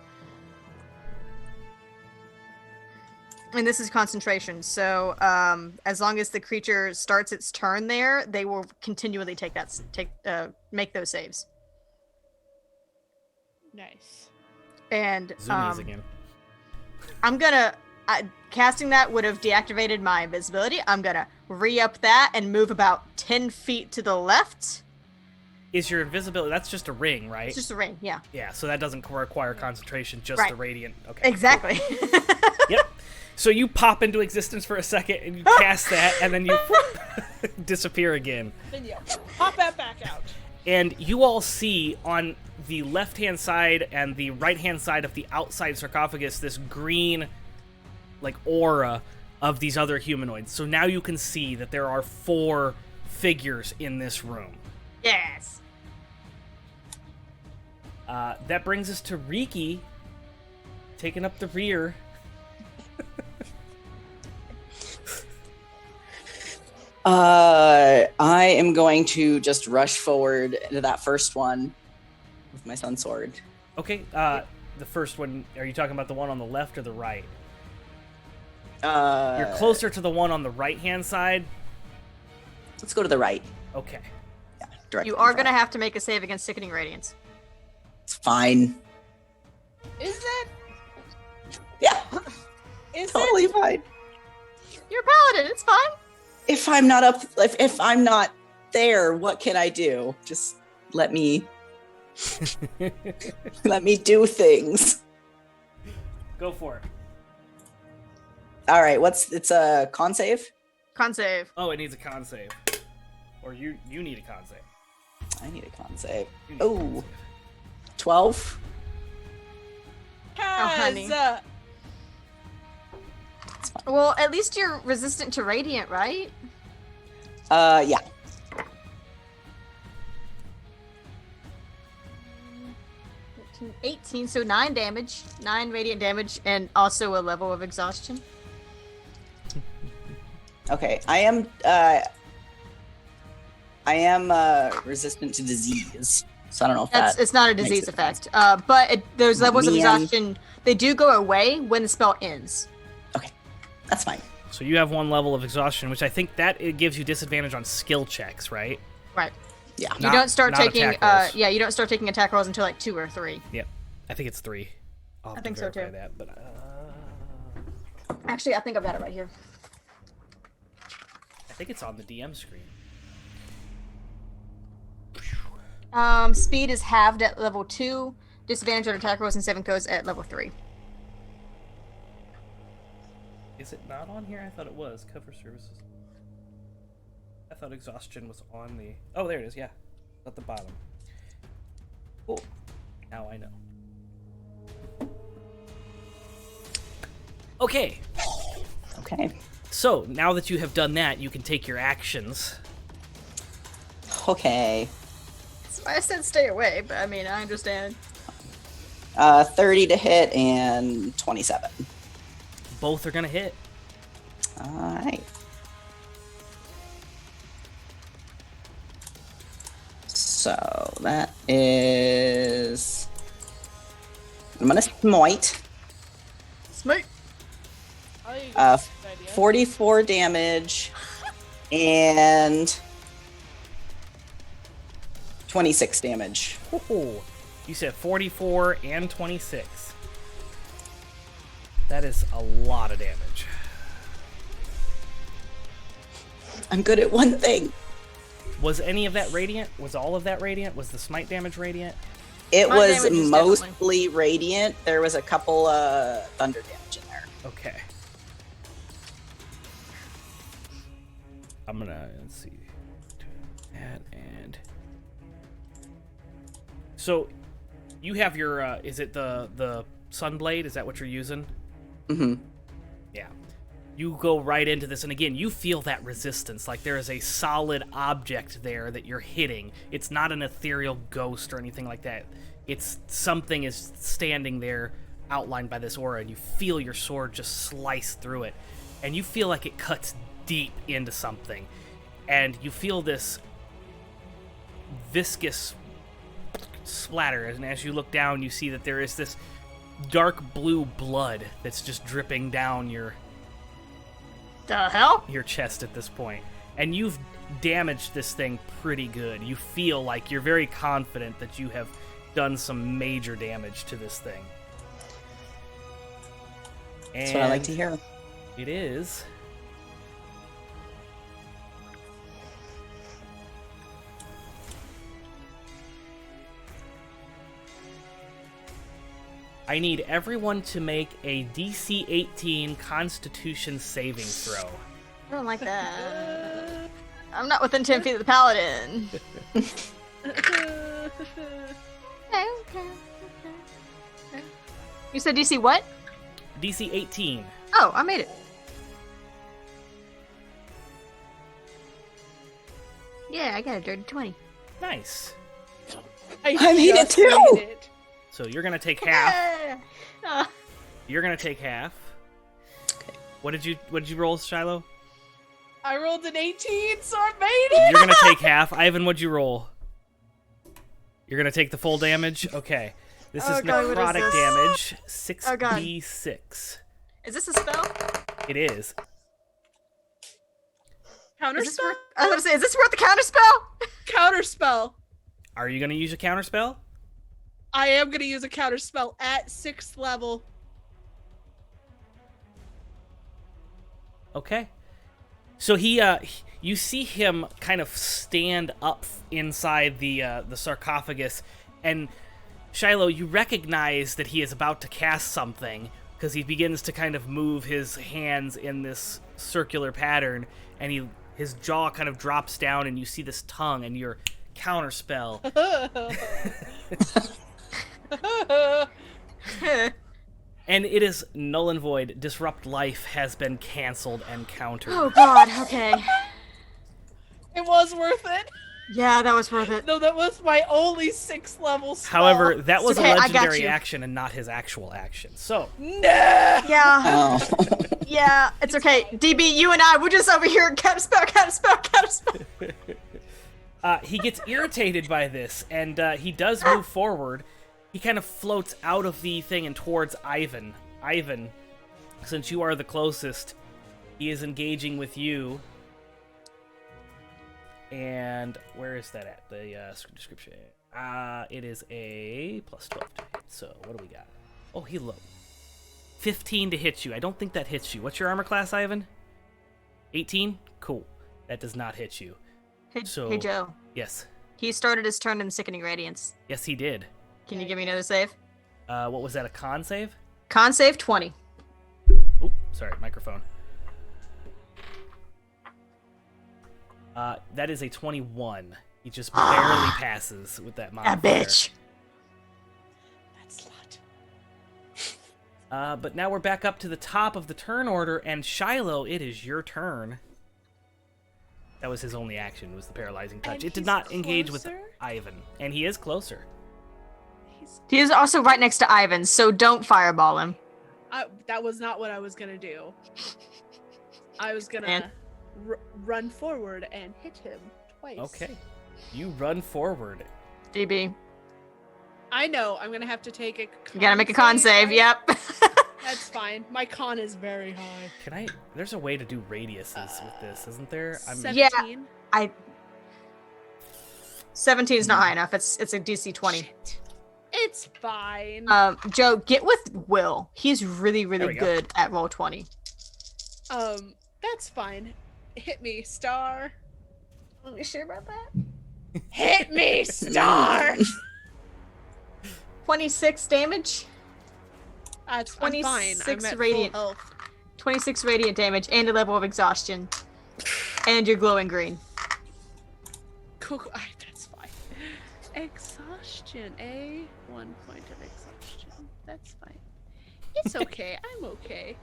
And this is concentration, so as long as the creature starts its turn there, they will continually make those saves. Nice. And Zoomies again. I'm gonna casting that would have deactivated my invisibility. I'm gonna re-up that and move about 10 feet to the left. Is your invisibility... That's just a ring, right? It's just a ring, yeah. Yeah, so that doesn't require concentration, just Right. the radiant. Okay. Exactly. Yep. So you pop into existence for a second, and you cast that, and then you disappear again. Then you pop that back out. And you all see on the left-hand side and the right-hand side of the outside sarcophagus this green, like, aura of these other humanoids. So now you can see that there are 4 figures in this room. Yes. That brings us to Riki, taking up the rear. I am going to just rush forward into that first one with my sun sword. Okay, the first one, are you talking about the one on the left or the right? You're closer to the one on the right-hand side. Let's go to the right. Okay. Yeah, directly You in are front. gonna have to make a save against sickening radiance. It's fine. Is it? Yeah, Is totally it? fine. You're a paladin. It's fine. If I'm not up, if I'm not there, what can I do? Just let me let me do things. Go for it. All right, it's a con save? Con save. Oh, it needs a con save. Or you need a con save. I need a con save. You need a con Oh, save. 12. honey. Has, Well, at least you're resistant to radiant, right? Yeah. 18, so 9 damage. 9 radiant damage, and also a level of exhaustion. Okay, I am resistant to disease, so I don't know if that. It's not a makes disease it effect. But those levels of Man. exhaustion, they do go away when the spell ends. That's fine. So you have 1 level of exhaustion, which I think that it gives you disadvantage on skill checks, right? Right. Yeah. You don't start not taking attack rolls. you don't start taking attack rolls until like 2 or 3. Yep. I think it's 3. I'll have I think to so, verify too. that, but Actually, I think I've got it right here. I think it's on the DM screen. Speed is halved at level 2. Disadvantage on attack rolls and 7 goes at level 3. Is it not on here? I thought it was. Cover services. I thought exhaustion was on the... Oh, there it is, yeah. At the bottom. Cool. Now I know. Okay. Okay. So, now that you have done that, you can take your actions. Okay. That's why I said stay away, but I mean, I understand. 30 to hit and 27. Both are gonna hit. All right. So that is. I'm gonna smite. Smite. I think Uh, that's a good idea. 44 damage and 26 damage. Ooh, you said 44 and 26. That is a lot of damage. I'm good at one thing. Was any of that radiant? Was all of that radiant? Was the smite damage radiant? It My was damage is mostly radiant. There was a couple thunder damage in there. Okay. I'm gonna, let's see. That and... So, you have your, is it the Sunblade? Is that what you're using? Mm-hmm. Yeah. You go right into this, and again, you feel that resistance. Like there is a solid object there that you're hitting. It's not an ethereal ghost or anything like that. It's something is standing there outlined by this aura, and you feel your sword just slice through it. And you feel like it cuts deep into something. And you feel this viscous splatter, and as you look down, you see that there is this dark blue blood that's just dripping down your hell? chest at this point. And you've damaged this thing pretty good. You feel like you're very confident that you have done some major damage to this thing. That's what I like to hear. It is I need everyone to make a DC 18 Constitution saving throw. I don't like that. I'm not within 10 feet of the paladin. Okay. You said DC what? DC 18. Oh, I made it. Yeah, I got a dirty 20. Nice. I made it just too! made it. So you're gonna take half. Yeah. You're gonna take half. What did you roll, Shiloh? I rolled an 18, so I made it! You're gonna take half. Ivan, what'd you roll? You're gonna take the full damage? Okay. This is Oh, God, what is necrotic this? damage. Oh, God. 6d6. Is this a spell? It is. Counter Is this spell? worth, I was gonna say, is this worth the counter spell? Counter spell. Are you gonna use a counter spell? I am gonna use a counter spell at 6th level. Okay. So you see him kind of stand up inside the sarcophagus, and Shiloh, you recognize that he is about to cast something because he begins to kind of move his hands in this circular pattern, and his jaw kind of drops down, and you see this tongue and your counter spell. And it is null and void. Disrupt life has been canceled and countered. Oh god, okay. It was worth it. Yeah, that was worth it. No, that was my only 6th level spell. However, that was okay, a I got legendary you. action and not his actual action. So, No! Yeah, Oh. yeah, it's okay. DB, you and I, we're just over here, counter spell, counter spell, counter spell. he gets irritated by this, and he does move forward. He kind of floats out of the thing and towards Ivan. Ivan, since you are the closest, he is engaging with you. And where is that at? The description. It is a plus 12 to hit. So what do we got? Oh, he low. 15 to hit you. I don't think that hits you. What's your armor class, Ivan? 18? Cool. That does not hit you. Hey, So- hey Joe, Yes. he started his turn in Sickening Radiance. Yes, he did. Can you give me another save? What was that, a con save? Con save 20. Oh, sorry, microphone. That is a 21. He just barely passes with that A modifier. bitch. That slut. But now we're back up to the top of the turn order, and Shiloh, it is your turn. That was his only action, was the paralyzing touch. And It did he's not engage with closer? Ivan, and he is closer. He is also right next to Ivan, so don't fireball him. That was not what I was gonna do. I was gonna And- run forward and hit him twice. Okay. You run forward. DB. I know. I'm gonna have to take a. You gotta make a con save, right? yep. That's fine. My con is very high. Can I? There's a way to do radiuses with this, isn't there? 17. Yeah. 17 is not high enough. It's a DC 20. Shit. It's fine. Joe, get with Will. He's really, There really we go. good at roll 20. That's fine. Hit me, star. Are you sure about that? Hit me, star. 26 damage. I'm fine. I'm 26 at radiant. full health. 26 radiant damage and a level of exhaustion. And you're glowing green. Cool. That's fine. Exhaustion, eh? 1 point of exhaustion. That's fine. It's okay. I'm okay.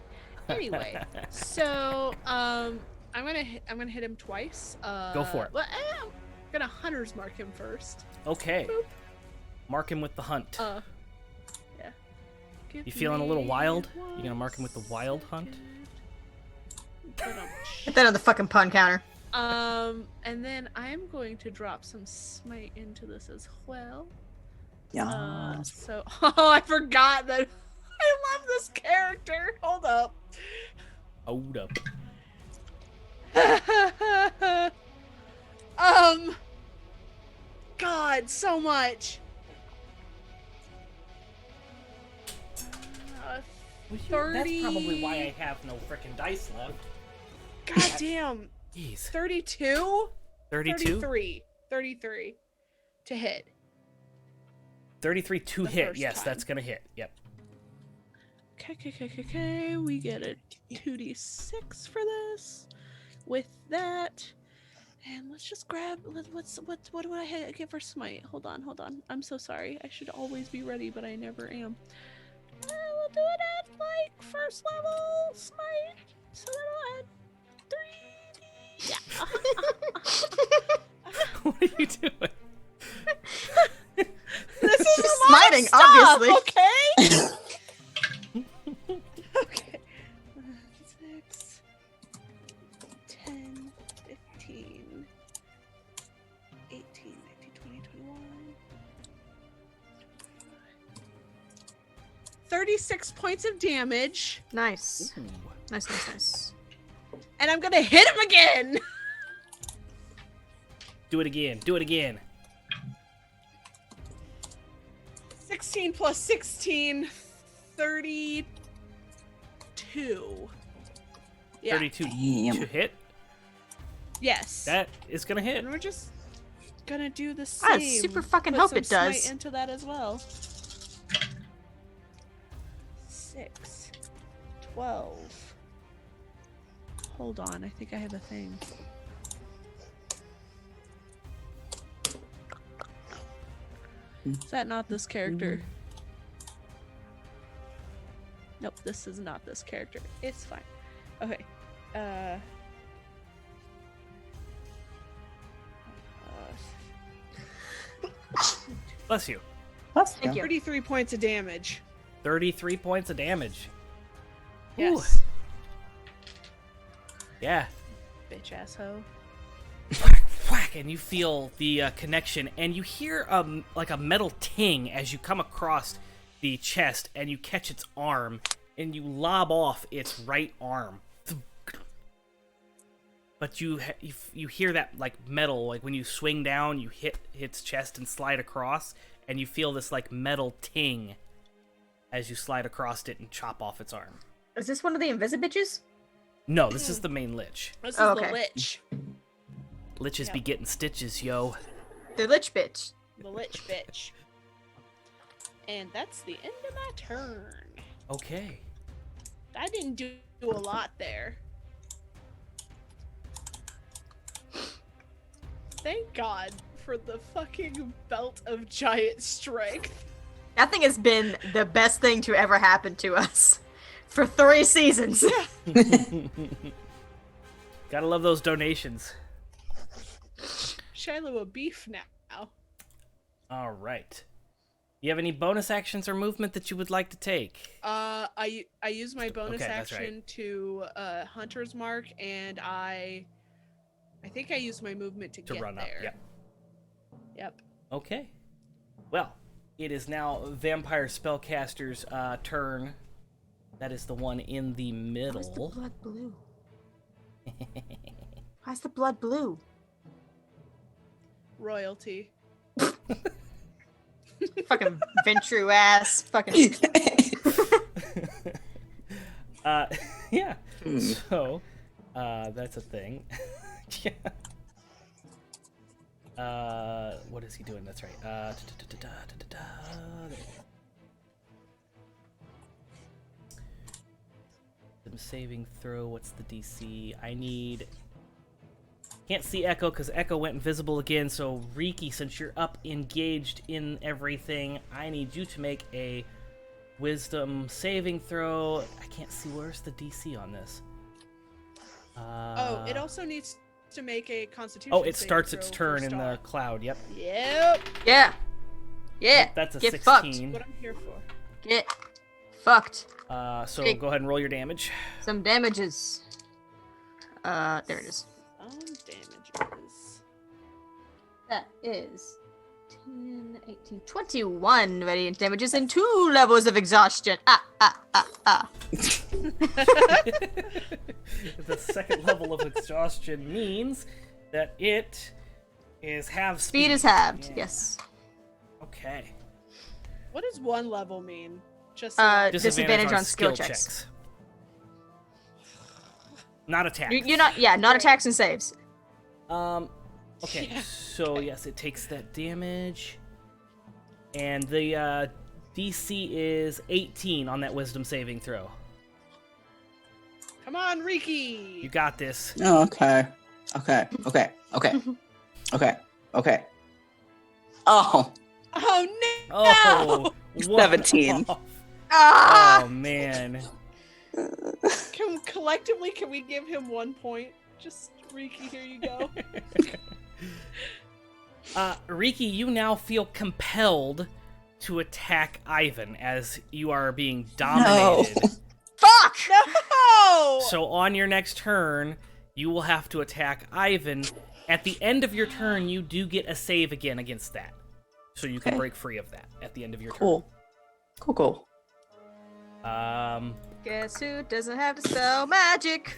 Anyway, so I'm gonna hit him twice. Go for it. Well, I'm gonna hunter's mark him first. Okay. Boop. Mark him with the hunt. Yeah. Give You feeling a little me wild? You 1 gonna mark him with the wild hunt? second. Get that on the fucking pun counter. And then I'm going to drop some smite into this as well. Yeah. So, oh, I forgot that I love this character. Hold up. Hold up. God, so much. That's 30. probably why I have no frickin' dice left. God damn. Jeez. 32? 32? 33 to hit. 33 to The hit. first Yes, time. that's gonna hit. Yep. Okay. We get a 2d6 for this. With that. And let's just grab. What do I get for smite? Hold on. I'm so sorry. I should always be ready, but I never am. We'll do it at like first level smite. So that'll add 3d. Yeah. What are you doing? This is a lot Smiting, of stuff, obviously. Okay. Okay. 6, 10, 15, 18, 19, 20, 21. 36 points of damage, Nice. Ooh. Nice. and I'm gonna hit him again. Do it again. Do it again. 16 plus 16, 32. Yeah. 32 Damn. to hit. Yes. That is gonna hit. And we're just gonna do the same. I super fucking Put hope some it does. smite into that as well. 6, 12. Hold on, I think I have a thing. Is that not this character? Nope, this is not this character. It's fine. Okay. Bless you. Thank you. 33 points of damage. 33 points of damage. Yes. Yeah. Bitch asshole. Whack, and you feel the connection, and you hear like a metal ting as you come across the chest, and you catch its arm, and you lob off its right arm. But you hear that like metal, like when you swing down, you hit its chest and slide across, and you feel this like metal ting as you slide across it and chop off its arm. Is this one of the Invisibitches? No, this is the main lich. This is Oh, the okay. Lich. Liches be Yep. getting stitches, yo. The Lich bitch. The Lich bitch. And that's the end of my turn. Okay. I didn't do a lot there. Thank God for the fucking belt of giant strength. That thing has been the best thing to ever happen to us for 3 seasons. Gotta love those donations. Shiloh a beef now. All right. You have any bonus actions or movement that you would like to take? I use my bonus Okay, that's right. action to Hunter's Mark, and I think I use my movement to get run up. there. Yep. Yep. Okay. Well, it is now Vampire Spellcaster's turn. That is the one in the middle. Why's the blood blue? Why's the blood blue? Royalty. Fucking Ventru ass. Fucking. Yeah. So, that's a thing. Yeah. What is he doing? That's right. There we go. Wisdom saving throw. What's the DC? I need. Can't see Echo because Echo went invisible again. So Riki, since you're up engaged in everything, I need you to make a Wisdom saving throw. I can't see where's the DC on this. It also needs to make a Constitution. Oh, it saving starts throw its turn first in the off. cloud. Yep. Yep. Yeah. Yeah. That's a Get 16. fucked. What I'm here for. Get fucked. So Hey. go ahead and roll your damage. Some damages. There it is. Damages. That is 10, 18, 21 radiant damages and 2 levels of exhaustion. The second level of exhaustion means that it is half speed. Speed is halved. Yeah. Yes. Okay. What does one level mean? Just Disadvantage on skill checks. Not attacks. You're not. Yeah, not attacks and saves. Okay, Yeah. so yes, it takes that damage. And the DC is 18 on that wisdom saving throw. Come on, Riki. You got this. Oh, okay. Okay. Oh, Oh no! Oh, what 17. off. Ah! Oh man. Collectively, can we give him 1 point? Just Riki, here you go. Riki, you now feel compelled to attack Ivan as you are being dominated. Fuck! No! So on your next turn, you will have to attack Ivan. At the end of your turn, you do get a save again against that. So you can Okay. break free of that at the end of your turn. Cool. Guess who doesn't have to spell magic?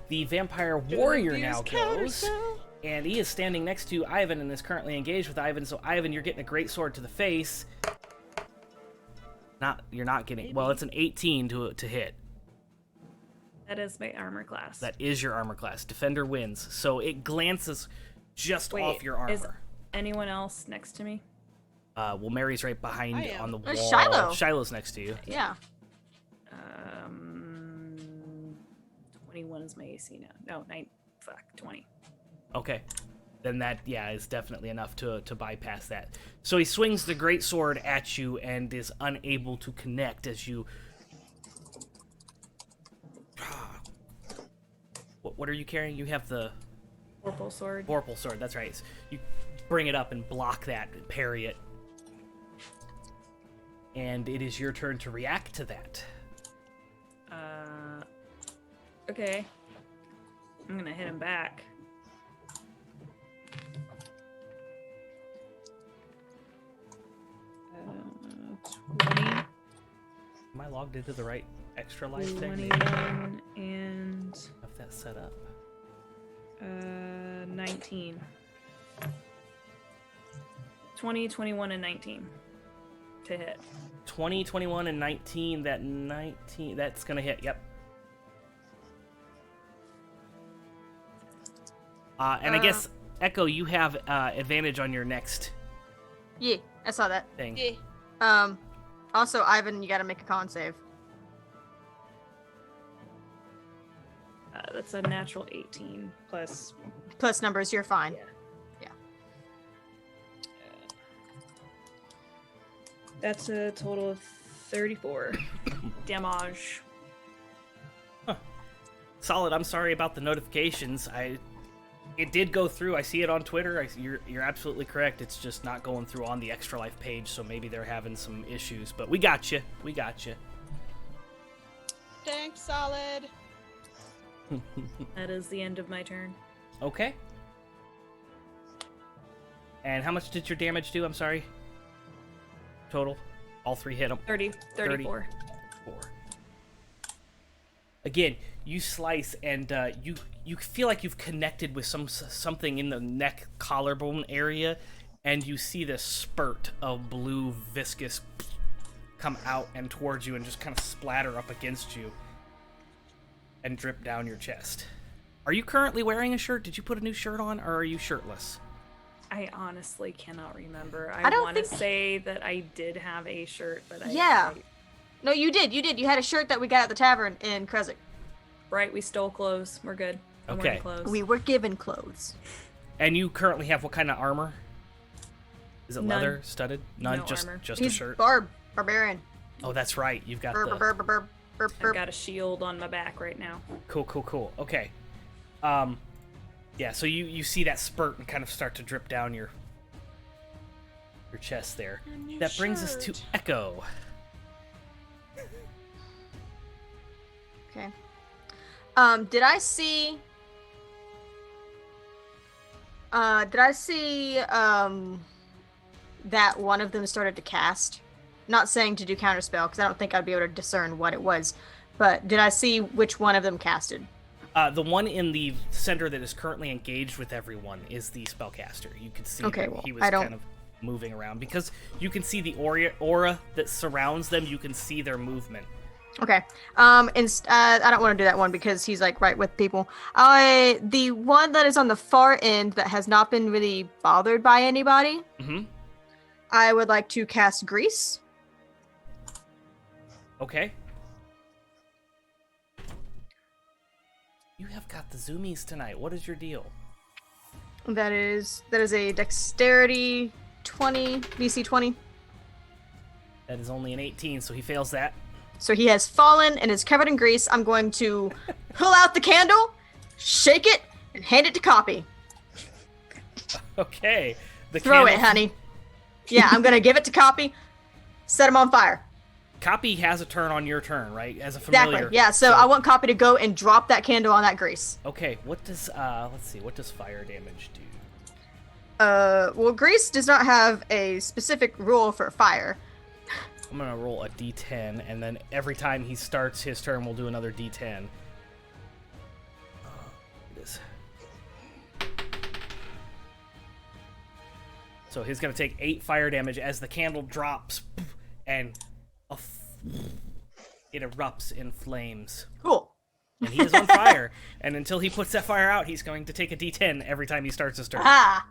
The vampire warrior Use now goes, counterspell. and he is standing next to Ivan and is currently engaged with Ivan. So Ivan, you're getting a great sword to the face. You're not getting. Well, it's an 18 to hit. That is my armor class. That is your armor class. Defender wins. So it glances just Wait, off your armor. is anyone else next to me? Well, Mary's right behind I am. on the wall. Shiloh. Shiloh's next to you. Yeah. 21 is my AC now. No, 20. Okay. Then that, is definitely enough to bypass that. So he swings the great sword at you and is unable to connect as you... What are you carrying? You have the... Vorpal sword. Vorpal sword, that's right. You bring it up and block that, parry it. And it is your turn to react to that. Okay. I'm gonna hit him back. Uh, 20, Am I logged into the right extra life thing? Maybe 21, and have that set up. 19. 20, 21, and 19 to hit. 20, 21, and 19. That 19, that's gonna hit, yep. And I guess, Echo, you have advantage on your next Yeah, I saw that. thing. Yeah. Also, Ivan, you gotta make a con save. That's a natural 18 plus. Plus numbers, you're fine. Yeah. That's a total of 34 damage. Solid. I'm sorry about the notifications. It did go through. I see it on Twitter. You're absolutely correct. It's just not going through on the Extra Life page, so maybe they're having some issues. But we got you. We got you. Thanks, Solid. That is the end of my turn. Okay. And how much did your damage do? I'm sorry. Total. All three hit them. 34. 4. Again, you slice and you feel like you've connected with something in the neck collarbone area, and you see this spurt of blue viscous come out and towards you and just kind of splatter up against you and drip down your chest. Are you currently wearing a shirt? Did you put a new shirt on, or are you shirtless? I honestly cannot remember. I don't want to think- say that I did have a shirt, but Yeah. No, you did. You had a shirt that we got at the tavern in Kresik. Right, we stole clothes. We're good. I'm Okay. wearing clothes. We were given clothes. And you currently have what kind of armor? Is it None. leather, studded? None, No just armor. just He's a shirt. barbarian. Oh, that's right. You've got Burr, the burr, burr, burr, burr, I've burr. got a shield on my back right now. Cool. Okay. Yeah, so you see that spurt and kind of start to drip down your chest there. New That brings us to shirt. Echo. Okay. Did I see that one of them started to cast? Not saying to do counterspell, because I don't think I'd be able to discern what it was. But did I see which one of them casted? The one in the center that is currently engaged with everyone is the spellcaster. You can see Okay, that well, he was I don't- kind of moving around because you can see the aura that surrounds them. You can see their movement. Okay. I don't want to do that one because he's like right with people. The one that is on the far end that has not been really bothered by anybody, Mm-hmm. I would like to cast Grease. Okay. You have got the zoomies tonight. What is your deal? That is a dexterity 20, DC 20. That is only an 18, so he fails that. So he has fallen and is covered in grease. I'm going to pull out the candle, shake it, and hand it to Copy. Okay. The Throw it, candle- honey. Yeah, I'm going to give it to Copy, set him on fire. Copy has a turn on your turn, right? As a familiar. Exactly. Yeah, so I want Copy to go and drop that candle on that grease. Okay, what does let's see, what does fire damage do? Well, grease does not have a specific rule for fire. I'm gonna roll a d10, and then every time he starts his turn, we'll do another d10. It is. So he's gonna take 8 fire damage as the candle drops, and it erupts in flames. Cool. And he is on fire. And until he puts that fire out, he's going to take a d10 every time he starts his turn. Ha!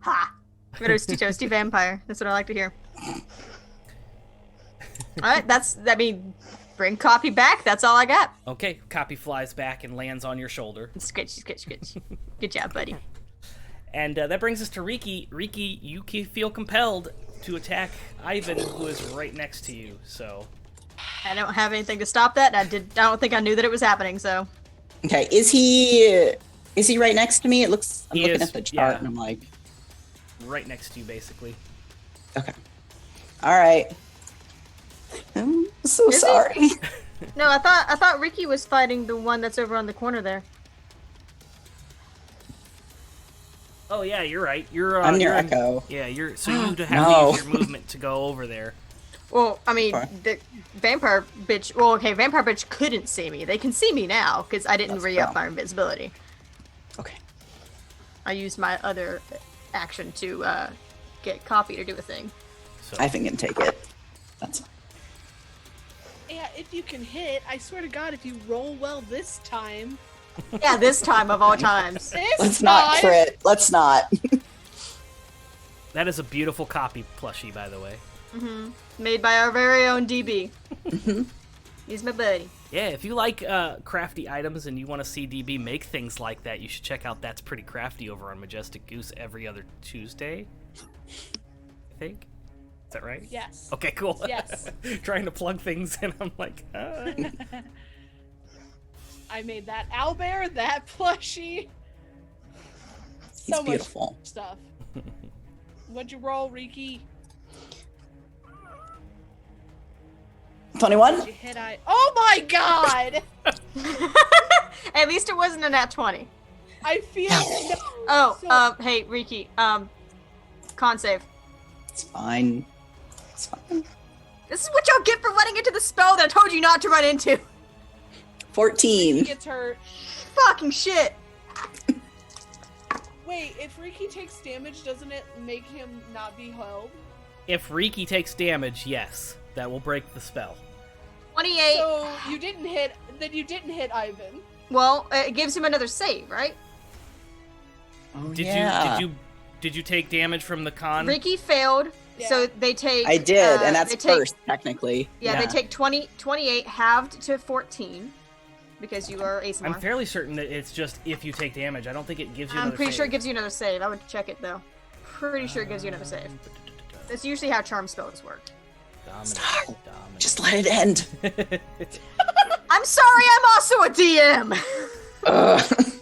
Ha! Roasty toasty vampire. That's what I like to hear. Alright, bring Copy back. That's all I got. Okay, Copy flies back and lands on your shoulder. Sketch. Good job, buddy. And that brings us to Riki. Riki, you feel compelled to attack Ivan, who is right next to you. So, I don't have anything to stop that. I don't think I knew that it was happening, so. Okay, is he right next to me? It looks. I'm He looking is, at the chart yeah. and I'm like, right next to you, basically. okay, all right. I'm so Is he? sorry. No, I thought Ricky was fighting the one that's over on the corner there. Oh yeah, you're right. You're I'm near you're in- Echo. Yeah, you're. So you have to No. use your movement to go over there. Well, I mean, Okay. the vampire bitch. Well, okay, vampire bitch couldn't see me. They can see me now because I didn't That's re-up true. my invisibility. Okay. I used my other action to get Copy to do a thing. So Ivan can take it. That's Yeah, if you can hit, I swear to God, if you roll well this time. Yeah, this time of all times. This let's not time. crit. Let's not. that is a beautiful Copy plushie, by the way. Made by our very own DB. He's my buddy. Yeah, if you like crafty items and you want to see DB make things like that, you should check out That's Pretty Crafty over on Majestic Goose every other Tuesday. I think. Is that right? Yes. Okay, cool. Yes. Trying to plug things and I'm like, I made that owlbear, that plushie. He's So much beautiful. stuff. What'd you roll, Riki? 21? Did you hit Oh my god! At least it wasn't a nat 20. I feel no. Oh, So- hey, Riki, con save. It's fine. It's fine. This is what y'all get for running into the spell that I told you not to run into. Riki 14. gets hurt. Fucking shit. Wait, if Riki takes damage, doesn't it make him not be held? If Riki takes damage, yes, that will break the spell. 28. So you didn't hit. Then you didn't hit Ivan. Well, it gives him another save, right? Oh, Did yeah. did you take damage from the con? Riki failed, so Yeah. they take. I did, and that's they take, first, technically. Yeah, they take 28 halved to 14 because you are I'm ASMR. fairly certain that it's just if you take damage. I don't think it gives you. I'm another pretty sure it save. gives you another save. I would check it though. Pretty sure it gives you another save. That's usually how charm spells work. Dominate. Just let it end. I'm sorry, I'm also a DM. Ugh.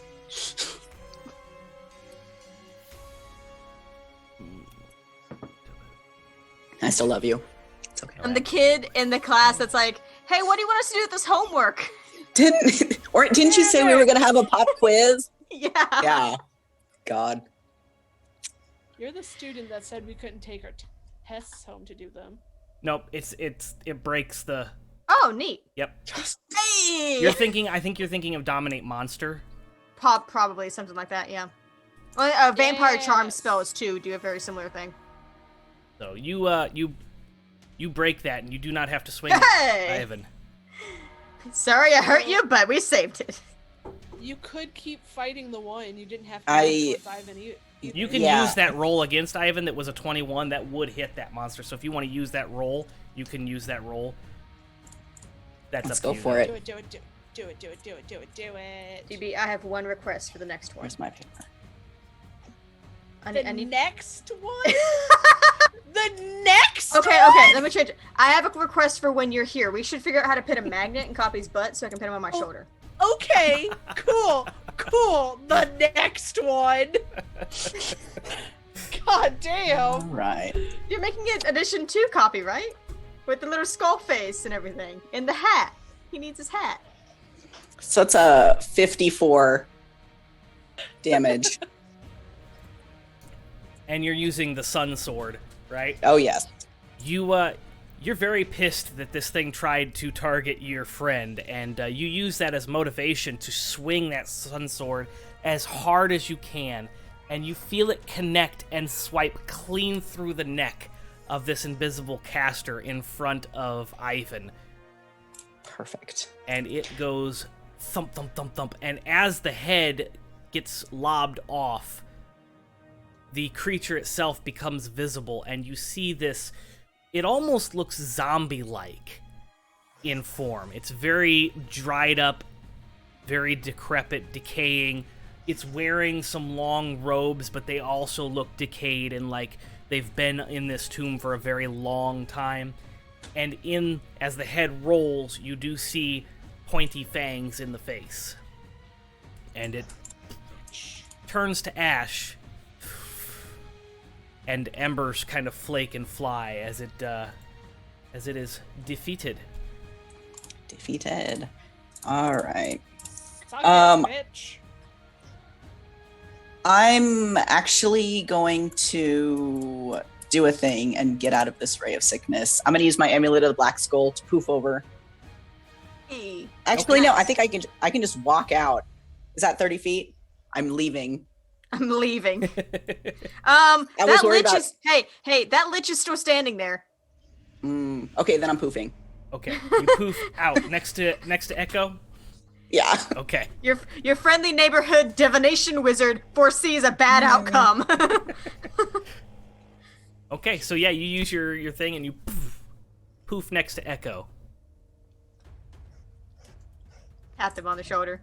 I still love you. It's okay. I'm the kid in the class that's like, hey, what do you want us to do with this homework? Didn't you say we were gonna have a pop quiz? Yeah. Yeah. God. You're the student that said we couldn't take our tests home to do them. Nope. It breaks the. Oh, neat. Yep. Hey. I think you're thinking of dominate monster. Probably something like that. Yeah. Well, vampire charm Yes. spells too do a very similar thing. So you break that, and you do not have to swing it, Hey! Ivan. Sorry I hurt you, but we saved it. You could keep fighting the one. You didn't have to I- go towards Ivan either. You can Yeah. use that roll against Ivan that was a 21 that would hit that monster. So if you want to use that roll, you can use that roll. That's Let's up to go you. for it. Do it, do it, do it, do it, do it, do it, do it, do it. DB, I have one request for the next one. Where's my paper? The I need... next one? The next Okay, one? let me change it. I have a request for when you're here. We should figure out how to pin a magnet in Copy's butt so I can pin him on my shoulder. Okay, cool, cool. The next one. God damn. All right. You're making it edition 2 Copy, right? With the little skull face and everything. And the hat. He needs his hat. So it's a 54 damage. And you're using the sun sword, right? Oh, yes. You're very pissed that this thing tried to target your friend, and you use that as motivation to swing that sun sword as hard as you can, and you feel it connect and swipe clean through the neck of this invisible caster in front of Ivan, Perfect. and it goes thump, thump, thump, thump, and as the head gets lobbed off, the creature itself becomes visible, and you see this. It almost looks zombie-like in form. It's very dried up, very decrepit, decaying. It's wearing some long robes, but they also look decayed and like they've been in this tomb for a very long time. And as the head rolls, you do see pointy fangs in the face. And it turns to ash, and embers kind of flake and fly as it is defeated. Defeated. All right. Suck Um, it, bitch. I'm actually going to do a thing and get out of this ray of sickness. I'm going to use my amulet of the black skull to poof over. Hey. Actually, no. I think I can just walk out. Is that 30 feet? I'm leaving. I'm leaving. was That worried lich about- is... Hey, that lich is still standing there. Okay, then I'm poofing. Okay, you poof out next to Echo. Yeah. Okay, Your friendly neighborhood divination wizard foresees a bad outcome. okay. So yeah, you use your thing and you poof next to Echo. Tap him on the shoulder.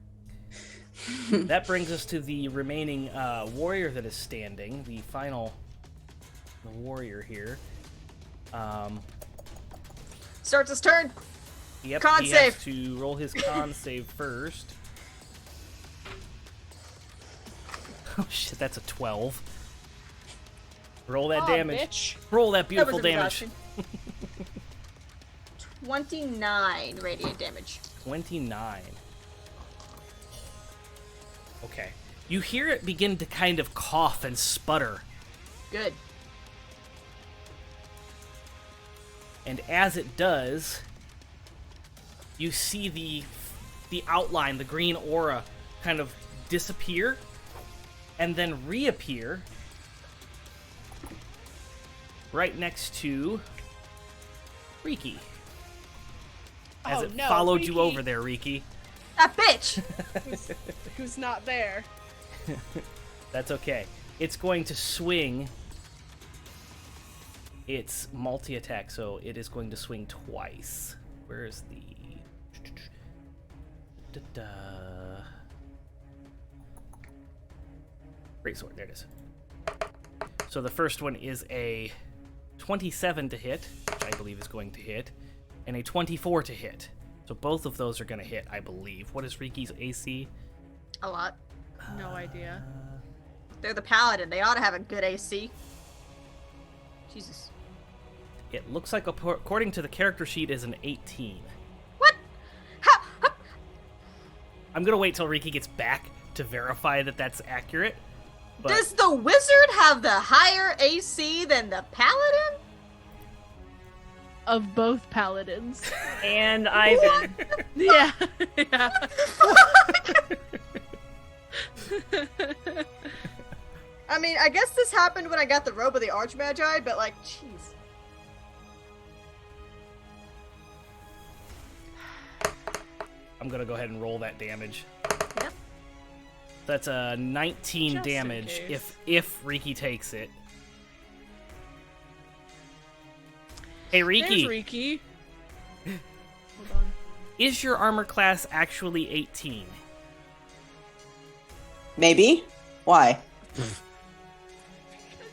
That brings us to the remaining warrior that is standing, the final warrior here. Starts his turn. Yep, Con he save. has to roll his con save first. Oh shit, that's a 12. Roll that Aw, damage. bitch. Roll that beautiful That was a damage. reduction. 29 radiant damage. 29. Okay. You hear it begin to kind of cough and sputter. Good. And as it does, you see the outline, the green aura, kind of disappear and then reappear right next to Riki. As Oh, it no, followed you Riki. over there, Riki. That bitch! Who's not there? That's okay. It's going to swing its multi-attack, so it is going to swing twice. Where's the... Greatsword, there it is. So the first one is a 27 to hit, which I believe is going to hit, and a 24 to hit. So both of those are going to hit, I believe. What is Riki's AC? A lot. No idea. They're the paladin. They ought to have a good AC. Jesus. It looks like, according to the character sheet, is an 18. What? How? I'm going to wait till Riki gets back to verify that that's accurate. But Does the wizard have the higher AC than the paladin? Of both paladins. And Ivan. Yeah. Yeah. I mean, I guess this happened when I got the robe of the Archmagi, but like, jeez. I'm going to go ahead and roll that damage. Yep. That's a 19 Just in damage case. if Riki takes it. Hey, There's Riki, Riki. Hold on. is your armor class actually 18? Maybe. Why?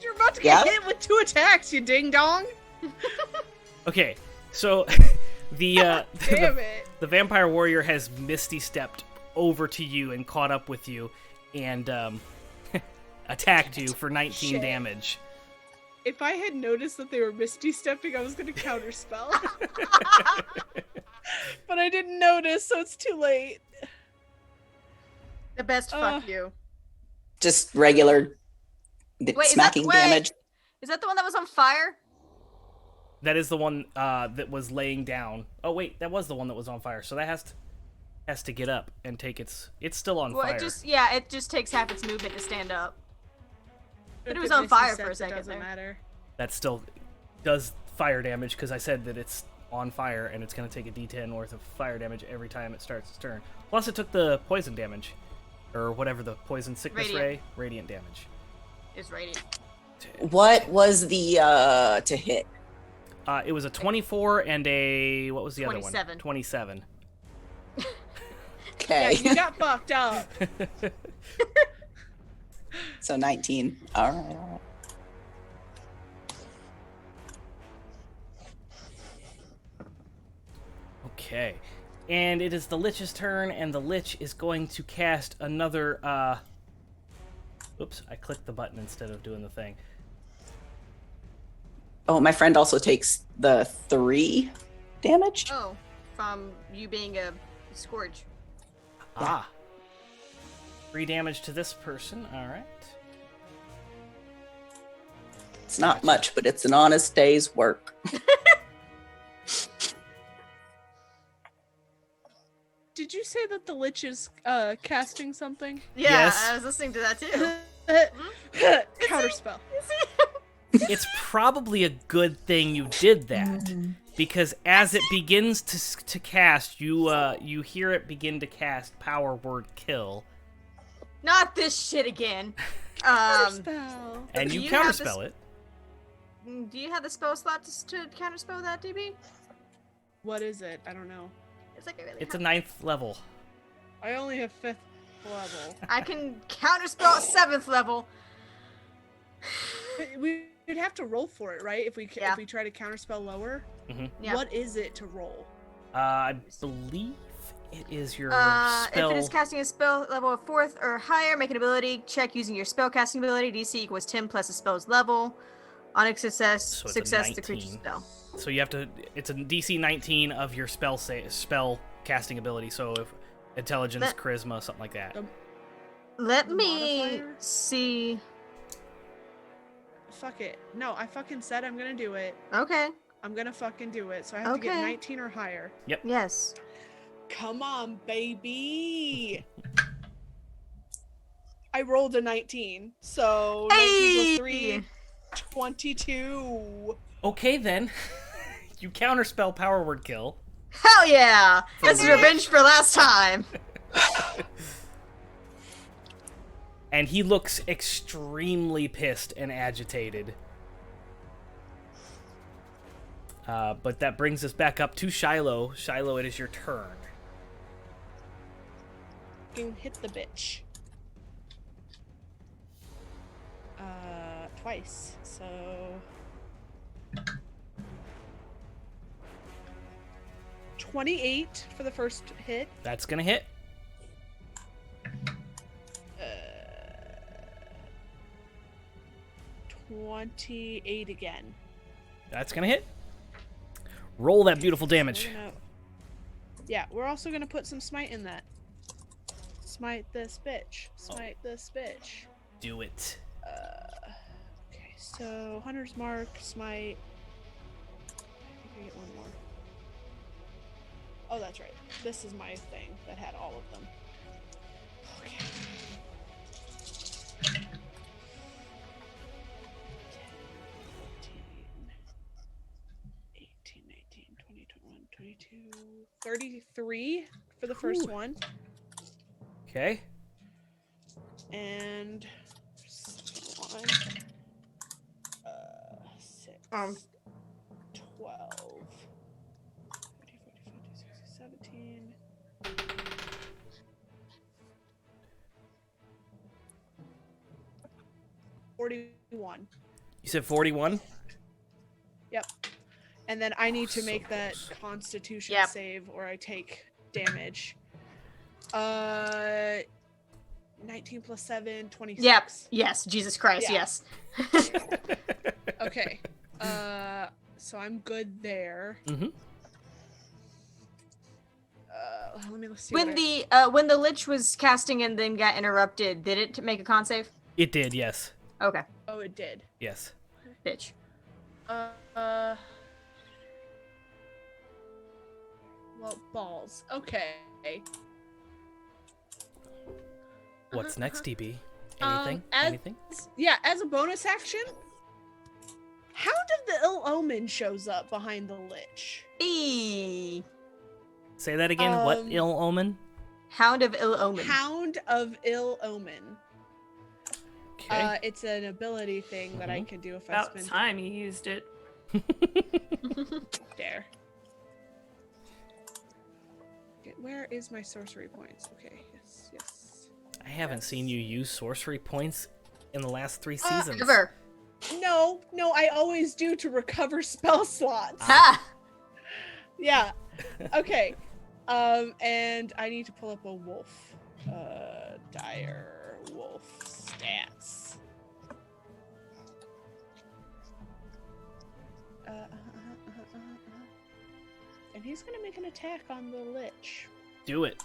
You're about to Yeah? get hit with 2 attacks, you ding dong. Okay, so the Damn it. the vampire warrior has misty stepped over to you and caught up with you and attacked you for 19 Shit. damage. If I had noticed that they were misty stepping, I was gonna counterspell. But I didn't notice, so it's too late. The best fuck you. Just regular Wait, is smacking that, damage. Is that the one that was on fire? That is the one that was laying down. Oh wait, that was the one that was on fire. So that has to get up and take its. It's still on Well, fire. it just takes half its movement to stand up. But it If was on misty fire steps, for a it second doesn't there. matter. That still does fire damage because I said that it's on fire and it's going to take a D10 worth of fire damage every time it starts its turn. Plus, it took the poison damage, or whatever the poison sickness radiant damage. Is radiant. What was the to hit? It was a 24 and a what was the other 27. one? 27. Yeah, Okay. you got fucked up. So 19. All right. Okay. And it is the Lich's turn, and the Lich is going to cast another, Oops, I clicked the button instead of doing the thing. Oh, my friend also takes the 3 damage. Oh, from you being a scourge. Ah. 3 damage to this person, alright. It's not much, but it's an honest day's work. Did you say that the Lich is casting something? Yeah, Yes. I was listening to that too. Counterspell. It's probably a good thing you did that, because as it begins to cast, you hear it begin to cast Power Word Kill, Not this shit again. Counterspell. and you Do you have counterspell it. Do you have the spell slot to counterspell that, DB? What is it? I don't know. It's like a really. It's a 9th level. I only have 5th level. I can counterspell at 7th level. We'd have to roll for it, right? If we Yeah. if we try to counterspell lower. Yeah. What is it to roll? I believe It is your If spell. it is casting a spell level of 4th or higher, make an ability check using your spell casting ability. DC equals 10 plus the spell's level. On a success, So it's a success the creature 19. spell. So you have to. It's a DC 19 of your spell casting ability. So if intelligence, Let- charisma, something like that. Let The me modifier? see. Fuck it. No, I fucking said I'm gonna do it. Okay. I'm gonna fucking do it. So I have to get Okay. 19 or higher. Yes. Come on, baby. I rolled a 19. So 19 plus 3, 22. Okay then. You counterspell power word kill. Hell yeah! This is revenge for last time. And he looks extremely pissed and agitated. But that brings us back up to Shiloh. Shiloh, it is your turn. You hit the bitch. Twice. So 28 for the first hit. That's gonna hit. 28 again. That's gonna hit. Roll that beautiful damage. We're gonna- Yeah, we're also gonna put some smite in that. Smite this bitch. Smite this bitch. Do it. Okay, so Hunter's Mark, Smite. I think I get one more. Oh, that's right. This is my thing that had all of them. Okay. 18, 19, 20, 21, 22, 33 for the first Whew. one. Okay. And second one. 6, 12, 13, 14, 15, 16, 17. $41. You said 41? Yep. And then I need to So make that close. Constitution Yep. save, or I take damage. 19 plus 7, 26. Yep. Yes. Jesus Christ. Yeah. Yes. Okay. So I'm good there. Mm-hmm. Let me see. When what when the lich was casting and then got interrupted, did it make a con save? It did, yes. Okay. Oh, it did. Yes. Bitch. Well, balls. Okay. What's next, DB? Um, Anything? as- Anything? Yeah, as a bonus action, Hound of the Ill Omen shows up behind the Lich. Eee. Say that again. What Um, ill omen? Hound of Ill Omen. Hound of Ill Omen. Okay. It's an ability thing that I can do if I About spend time you used it. there. Okay, where is my sorcery points? Okay, yes, yes. I haven't seen you use sorcery points in the last 3 seasons. Ever. No, I always do to recover spell slots. Ha! Yeah. Okay. And I need to pull up a wolf. Dire wolf stats. And he's gonna make an attack on the Lich. Do it.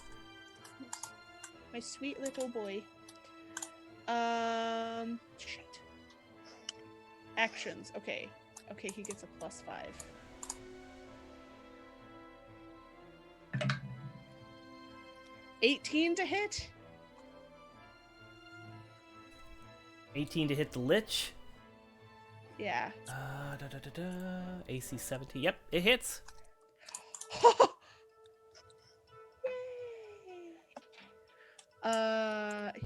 My sweet little boy. Shit. Actions. Okay. Okay, he gets a +5. 18 to hit. 18 to hit the Lich. Yeah. AC 17. Yep, it hits.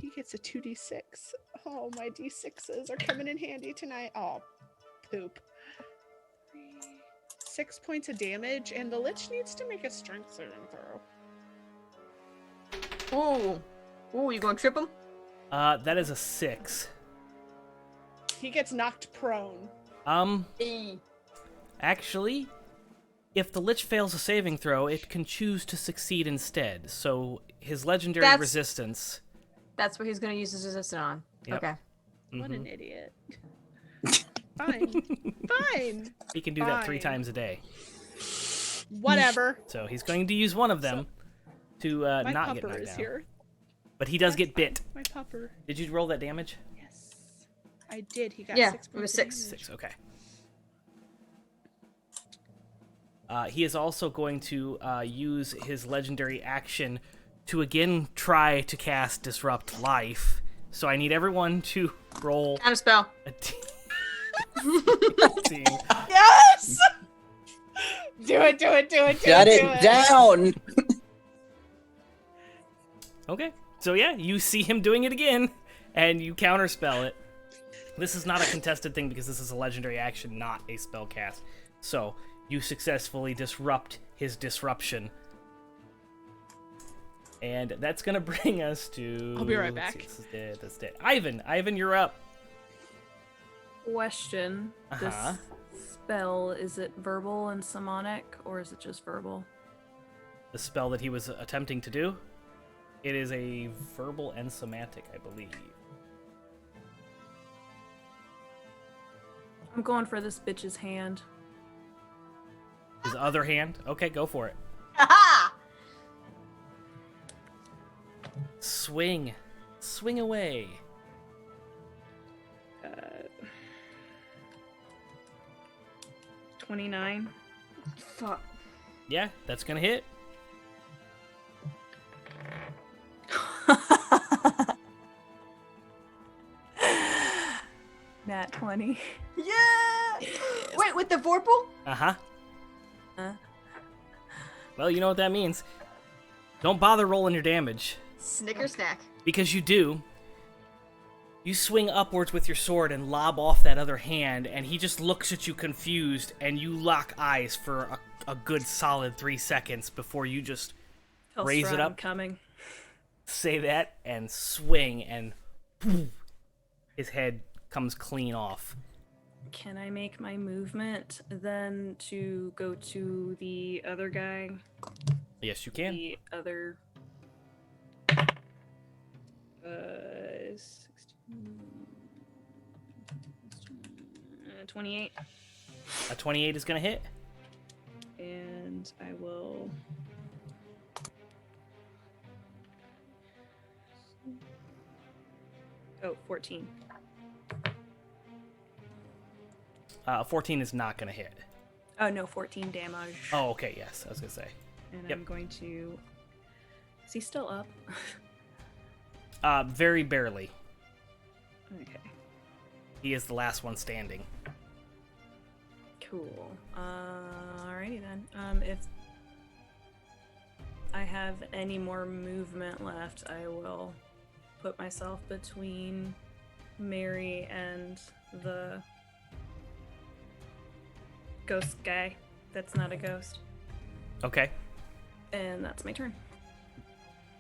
He gets a 2d6. Oh, my d6s are coming in handy tonight. Oh, poop. 6 points of damage, and the Lich needs to make a strength saving throw. Ooh. Ooh, you gonna trip him? That is a 6. He gets knocked prone. Eee. Actually, If the Lich fails a saving throw, it can choose to succeed instead. So his legendary That's- resistance. That's what he's gonna use his resistance on. Yep. Okay. What Mhm. an idiot. Fine. Fine. He can do that 3 Fine. times a day. Whatever. So he's going to use one of them to My not get pupper knocked is down. here. But he does That's get fine. bit. My pupper. Did you roll that damage? Yes. I did. He got Yeah, 6 it was points of 6. damage. 6, okay. He is also going to use his legendary action to again try to cast Disrupt Life. So I need everyone to roll Counter spell. a team. Yes. Do it. Shut it down. Okay, so yeah, you see him doing it again, and you counterspell it. This is not a contested thing because this is a legendary action, not a spell cast. So you successfully disrupt his disruption. And that's gonna bring us to... I'll be right let's back. see, this is dead, that's dead. Ivan, you're up. Question. Uh-huh. This spell, is it verbal and somatic, or is it just verbal? The spell that he was attempting to do, it is a verbal and somatic, I believe. I'm going for this bitch's hand. His other hand? Okay, go for it. Haha. Swing. Swing away. 29. Fuck. Yeah, that's gonna hit. Nat 20. Yeah. Wait, with the Vorpal? Uh-huh. Huh? Well, you know what that means. Don't bother rolling your damage. Snicker snack. Because you do. You swing upwards with your sword and lob off that other hand, and he just looks at you confused, and you lock eyes for a good solid 3 seconds before you just Tell Raise it Strahd I'm up. coming. say that and swing, and poof, his head comes clean off. Can I make my movement then to go to the other guy? Yes, you can. The other. 16, 28. A 28 is going to hit. And I will. Oh, 14. 14 is not going to hit. Oh, no, 14 damage. Oh, okay, yes, I was going to say. And yep. I'm going to. Is he still up? Very barely. Okay. He is the last one standing. Cool. Alrighty then. If I have any more movement left, I will put myself between Mary and the ghost guy. That's not a ghost. Okay. And that's my turn.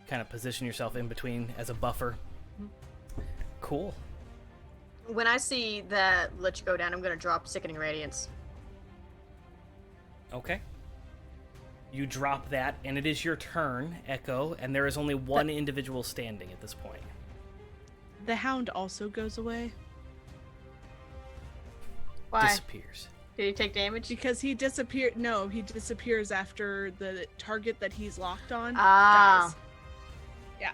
Kind of position yourself in between as a buffer. Cool. When I see that Lich go down, I'm gonna drop Sickening Radiance. Okay. You drop that, and it is your turn, Echo, and there is only one individual standing at this point. The hound also goes away Why? Disappears. Did he take damage? because he disappeared. No, he disappears after the target that he's locked on Ah. dies. Yeah.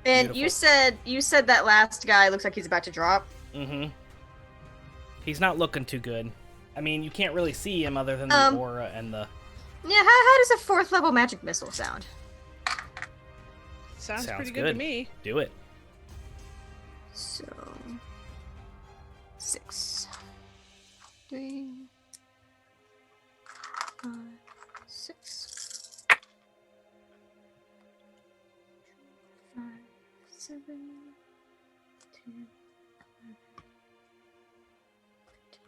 And Beautiful. you said that last guy looks like he's about to drop. Mm-hmm. He's not looking too good. I mean, you can't really see him other than the Um, aura and the... Yeah, how does a 4th level magic missile sound? Sounds pretty good. good to me. Do it. So 6, 3, 5, 6, 5, 7, 2,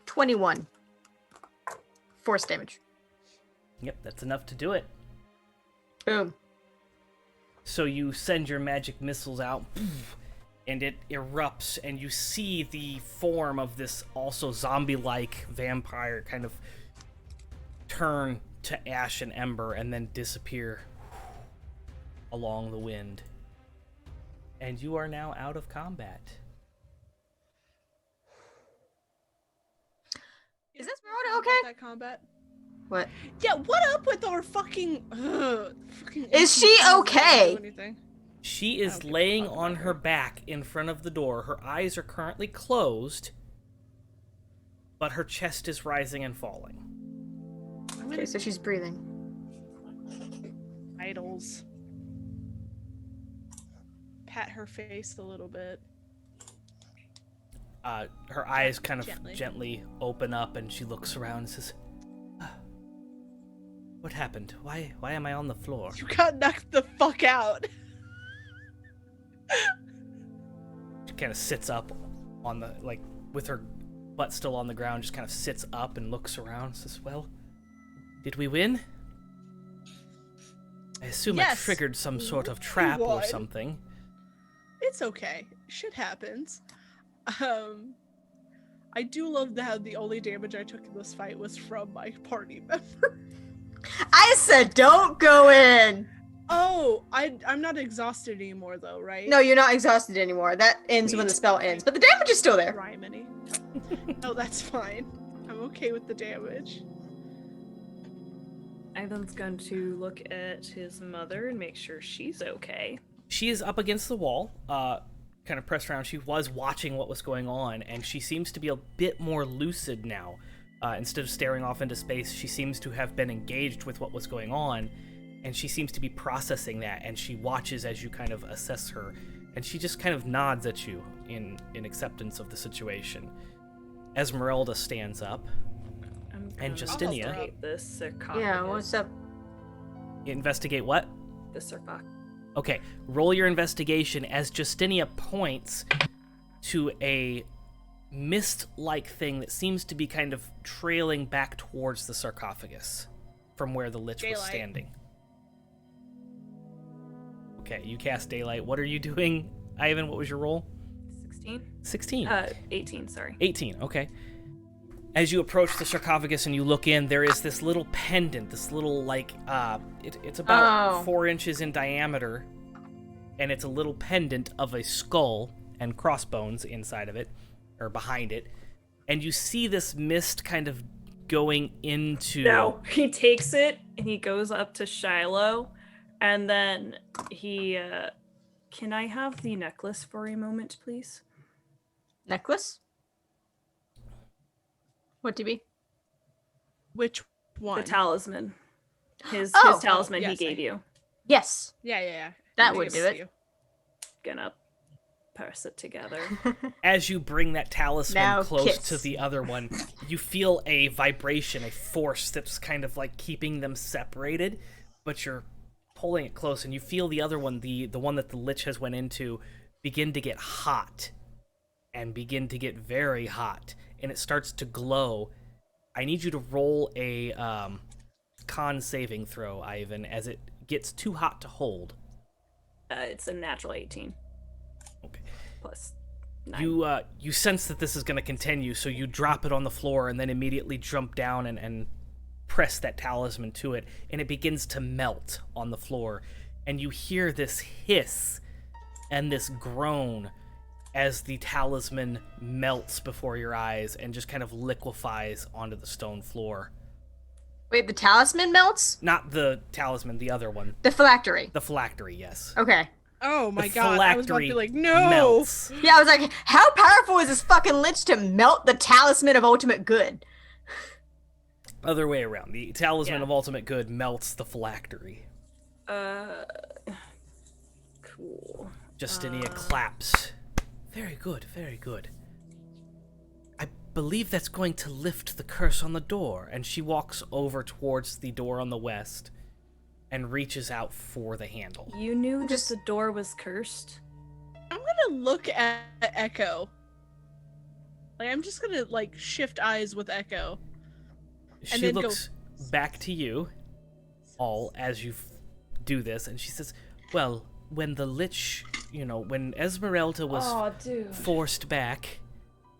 21 force damage. Yep, that's enough to do it. Boom. So you send your magic missiles out, and it erupts, and you see the form of this also zombie-like vampire kind of turn to ash and ember and then disappear along the wind. And you are now out of combat. Is this About Marauder okay? That combat. What? Yeah, what up with our fucking Is she NPCs that don't okay? do anything? She I is don't give a laying fuck on about her her. back in front of the door. Her eyes are currently closed, but her chest is rising and falling. I'm Okay, gonna so she's breathing. idols. Pat her face a little bit. Her eyes kind of Gently. gently open up, and she looks around and says, "Ah, what happened? Why am I on the floor?" You got knocked the fuck out. She kind of sits up on the, like, with her butt still on the ground, just kind of sits up and looks around and says, well, did we win? I assume I Yes, triggered some sort of we trap or won. something. It's okay. Shit happens. I do love that the only damage I took in this fight was from my party member. I said don't go in! Oh, I'm not exhausted anymore though, right? No, you're not exhausted anymore. That ends when the spell ends. But the damage is still there. Rhymany. No, that's fine. I'm okay with the damage. Ivan's going to look at his mother and make sure she's okay. She is up against the wall, kind of pressed around. She was watching what was going on, and she seems to be a bit more lucid now. Instead of staring off into space, she seems to have been engaged with what was going on, and she seems to be processing that, and she watches as you kind of assess her, and she just kind of nods at you in acceptance of the situation. Esmeralda stands up. I'm And gonna Justinia. investigate the sarcophagus. Yeah, what's up? Investigate what? The sarcophagus. Okay, roll your investigation as Justinia points to a mist-like thing that seems to be kind of trailing back towards the sarcophagus from where the lich was Daylight. standing. Okay, you cast daylight. What are you doing, Ivan? What was your roll? 16? 16. 18, sorry. 18, okay. As you approach the sarcophagus and you look in, there is this little pendant, this little, like, it's about Oh. 4 inches in diameter, and it's a little pendant of a skull and crossbones inside of it, or behind it, and you see this mist kind of going into... No, he takes it and he goes up to Shiloh, and then he, can I have the necklace for a moment, please? Necklace? What, DB? Which one? The talisman. His Oh. talisman Oh, he yes, gave you. Yes. Yeah. That I would think do it's it. you. Gonna purse it together. As you bring that talisman Now close kiss. to the other one, you feel a vibration, a force that's kind of like keeping them separated, but you're pulling it close, and you feel the other one, the one that the lich has went into, begin to get hot, and begin to get very hot, and it starts to glow. I need you to roll a con saving throw, Ivan, as it gets too hot to hold. It's a natural 18 Okay. plus 9. You sense that this is going to continue, so you drop it on the floor and then immediately jump down and press that talisman to it, and it begins to melt on the floor, and you hear this hiss and this groan as the talisman melts before your eyes and just kind of liquefies onto the stone floor. Wait, the talisman melts? Not the talisman, the other one. The phylactery. The phylactery, yes. Okay. Oh my The god, I was about to be phylactery like, no! melts. Yeah, I was like, how powerful is this fucking lich to melt the talisman of ultimate good? Other way around. The talisman Yeah. of ultimate good melts the phylactery. Cool. Justinia claps. Very good, very good. I believe that's going to lift the curse on the door. And she walks over towards the door on the west and reaches out for the handle. You knew Just- that the door was cursed? I'm gonna look at Echo. Like, I'm just gonna, like, shift eyes with Echo. She then go- looks back to you all as you do this, and she says, well, when the lich when Esmeralda was Oh, dude. forced back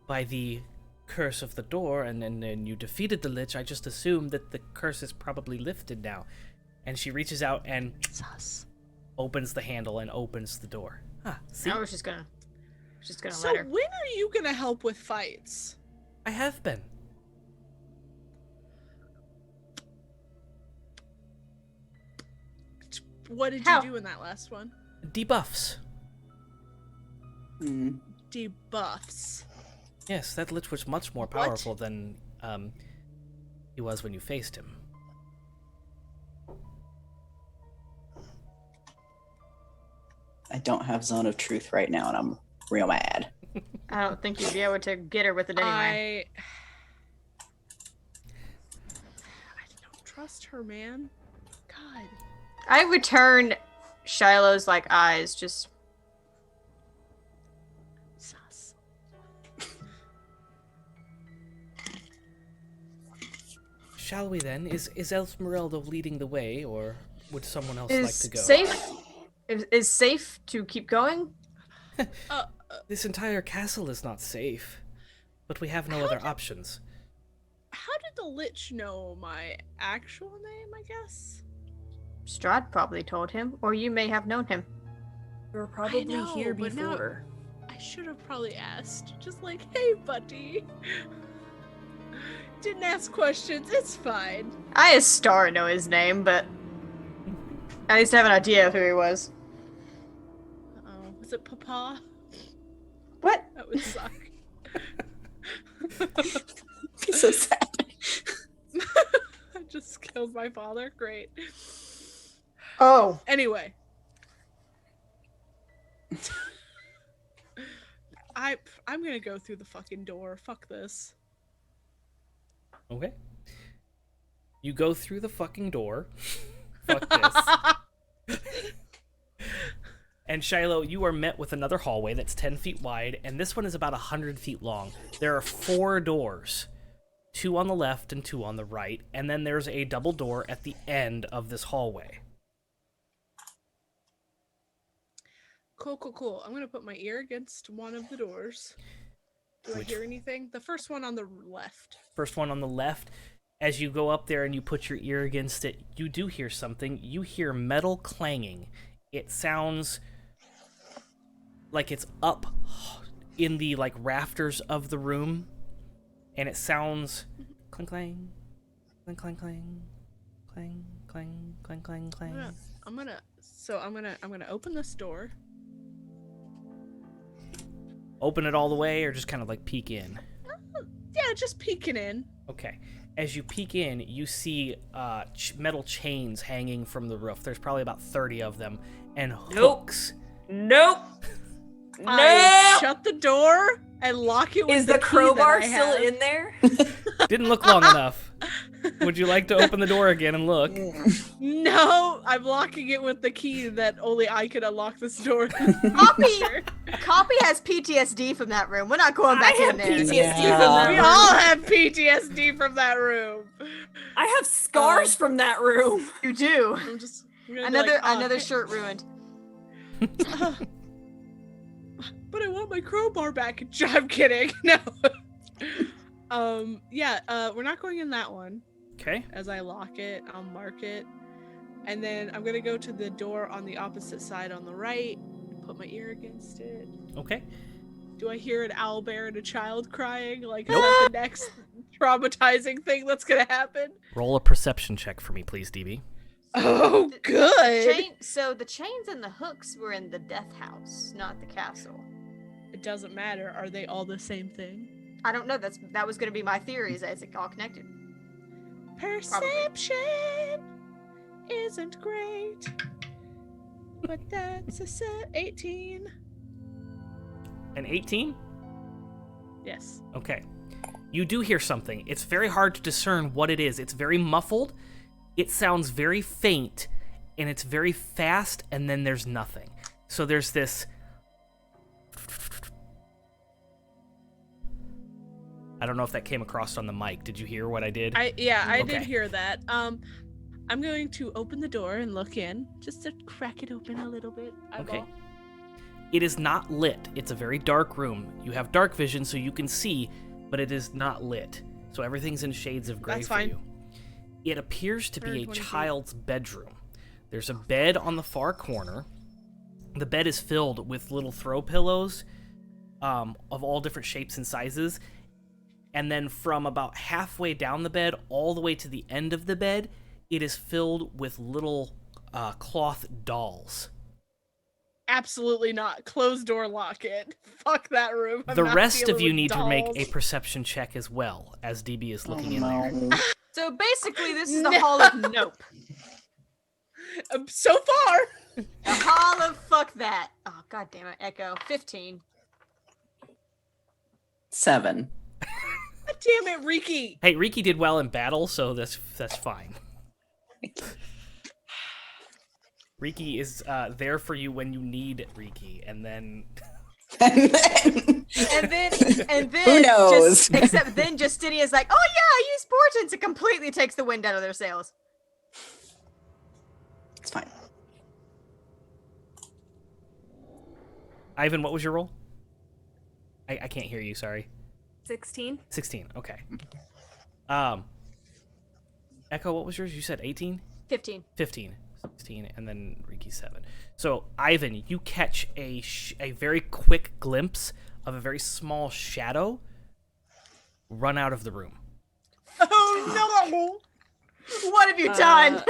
by the curse of the door, and then you defeated the Lich, I just assumed that the curse is probably lifted now. And she reaches out and opens the handle and opens the door. See? I was just gonna So let her. when are you gonna help with fights? I have been. What did How? you do in that last one? Debuffs. Debuffs. Yes, that Lich was much more What? powerful than he was when you faced him. I don't have Zone of Truth right now, and I'm real mad. I don't think you'd be able to get her with it anyway. I don't trust her, man. God. I return Shiloh's eyes, just Sus. Shall we then? Is Esmeralda leading the way, or would someone else is like to go? safe. Is safe to keep going? This entire castle is not safe, but we have no other options. How did the Lich know my actual name, I guess? Strahd probably told him, or you may have known him. We were probably know, here but now- before. I should have probably asked. Just like, hey, buddy. Didn't ask questions. It's fine. I as Star know his name, but I used to have an idea of who he was. Oh, was it Papa? What? That would suck. Be so sad. I just killed my father. Great. Oh, Anyway. I'm gonna go through the fucking door. Fuck this. Okay. You go through the fucking door. Fuck this. And Shiloh, you are met with another hallway that's 10 feet wide, and this one is about 100 feet long. There are 4 doors. 2 on the left and 2 on the right, and then there's a double door at the end of this hallway. Cool. I'm gonna put my ear against one of the doors. Do I Which- hear anything? The first one on the left. First one on the left. As you go up there and you put your ear against it, you do hear something. You hear metal clanging. It sounds like it's up in the rafters of the room, and it sounds clang clang, clang clang clang, clang clang clang clang clang. I'm gonna open this door. Open it all the way, or just kind of peek in? Yeah, just peeking in. Okay. As you peek in, you see metal chains hanging from the roof. There's probably about 30 of them, and hooks. Nope. I No. shut the door and lock it with Is the the key crowbar that I still have. in there? Didn't look long enough. Would you like to open the door again and look? No, I'm locking it with the key that only I can unlock this door. Copy has PTSD from that room. We're not going back I in have there. PTSD from Yeah. that We room. all have PTSD from that room. I have scars from that room. You do. I'm gonna be Another hey, shirt ruined. but I want my crowbar back. I'm kidding. No. We're not going in that one. Okay. As I lock it, I'll mark it. And then I'm gonna go to the door on the opposite side on the right, put my ear against it. Okay. Do I hear an owlbear and a child crying? Is Nope. that the next traumatizing thing that's gonna happen? Roll a perception check for me, please, DB. Oh, good! So the chains and the hooks were in the death house, not the castle. It doesn't matter. Are they all the same thing? I don't know. That was going to be my theory. Is it's all connected? Perception isn't great, but that's a 18. An 18? Yes. Okay. You do hear something. It's very hard to discern what it is. It's very muffled. It sounds very faint, and it's very fast, and then there's nothing. So there's this... I don't know if that came across on the mic. Did you hear what I did? I Okay. did hear that. I'm going to open the door and look in, just to crack it open a little bit. Okay. It is not lit. It's a very dark room. You have dark vision, so you can see, but it is not lit. So everything's in shades of gray That's for fine. you. It appears to be a 120 feet. child's bedroom. There's a bed on the far corner. The bed is filled with little throw pillows of all different shapes and sizes. And then from about halfway down the bed all the way to the end of the bed, it is filled with little cloth dolls. Absolutely not. Closed door, lock it. Fuck that room. I'm The not rest of dealing you with need to make dolls. a perception check as well, as DB is looking in there. no. So basically, this is the No. hall of nope. So far. The hall of fuck that. Oh, god damn it, Echo. 15. 7. God damn it, Riki. Hey, Riki did well in battle, so that's fine. Riki is there for you when you need Riki, and then And then- And then Who knows? Except then Justinia's like, oh yeah, use portents. It completely takes the wind out of their sails. It's fine. Ivan, what was your roll? I can't hear you. Sorry. 16. 16. Okay. Echo, what was yours? You said 18? 15. 15, 16, and then Riki 7. So, Ivan, you catch a very quick glimpse of a very small shadow run out of the room. Oh no! What have you done?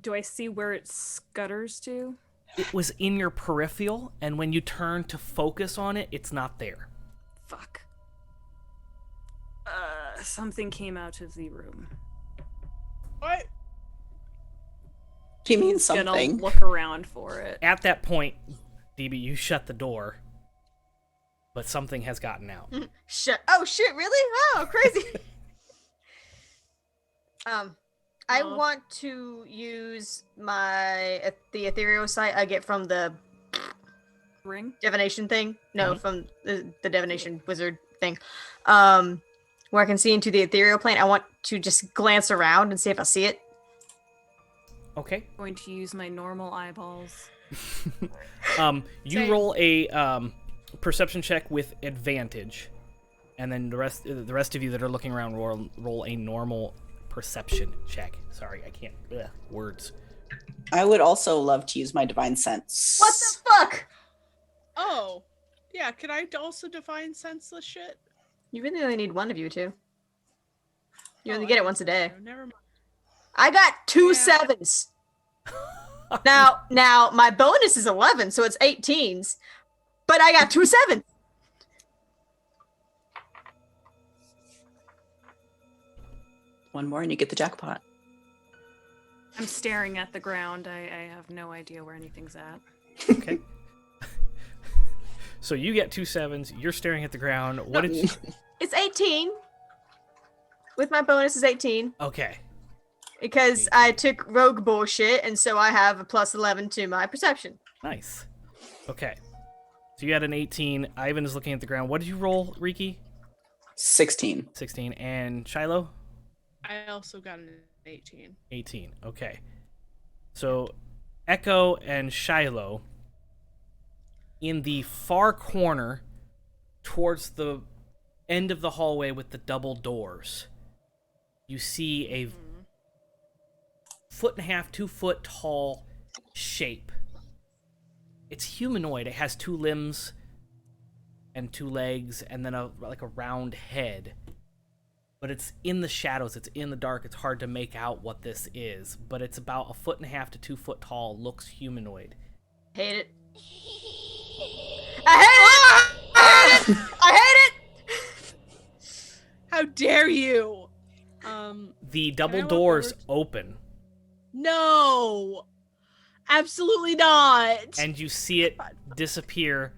Do I see where it scutters to? It was in your peripheral, and when you turn to focus on it, it's not there. Fuck. Something came out of the room. What? She means Gonna something. look around for it. At that point, DB, you shut the door, but something has gotten out. Shit. Oh shit, really? Oh, crazy. I want to use the ethereal sight I get from the Ring? divination thing. No, from the divination wizard thing. Where I can see into the ethereal plane. I want to just glance around and see if I see it. Okay. Going to use my normal eyeballs. You Same. roll a perception check with advantage, and then the rest of you that are looking around roll a normal perception check. Sorry, I can't. Words. I would also love to use my divine sense. What the fuck? Oh. Yeah, could I also define senseless shit? You really only need one of you two. You Oh, only I get it didn't once a know. day. Never mind. I got two Yeah. sevens. Now my bonus is 11, so it's 18s. But I got two sevens. One more and you get the jackpot. I'm staring at the ground. I have no idea where anything's at. Okay. So you get 2 sevens. You're staring at the ground. What did you? It's 18. With my bonus is 18. Okay. Because I took rogue bullshit, and so I have a plus 11 to my perception. Nice. Okay. So you had an 18. Ivan is looking at the ground. What did you roll, Riki? 16. 16. And Shiloh? I also got an 18. 18. Okay. So Echo and Shiloh, in the far corner towards the end of the hallway with the double doors, you see a 1.5 to 2 foot tall shape. It's humanoid. It has 2 limbs and 2 legs and then a round head. But it's in the shadows. It's in the dark. It's hard to make out what this is. But it's about 1.5 to 2 foot tall. Looks humanoid. Hate it. I hate it! I hate it! I hate it! How dare you? The I double walk doors over open, No. Absolutely not. and you see it disappear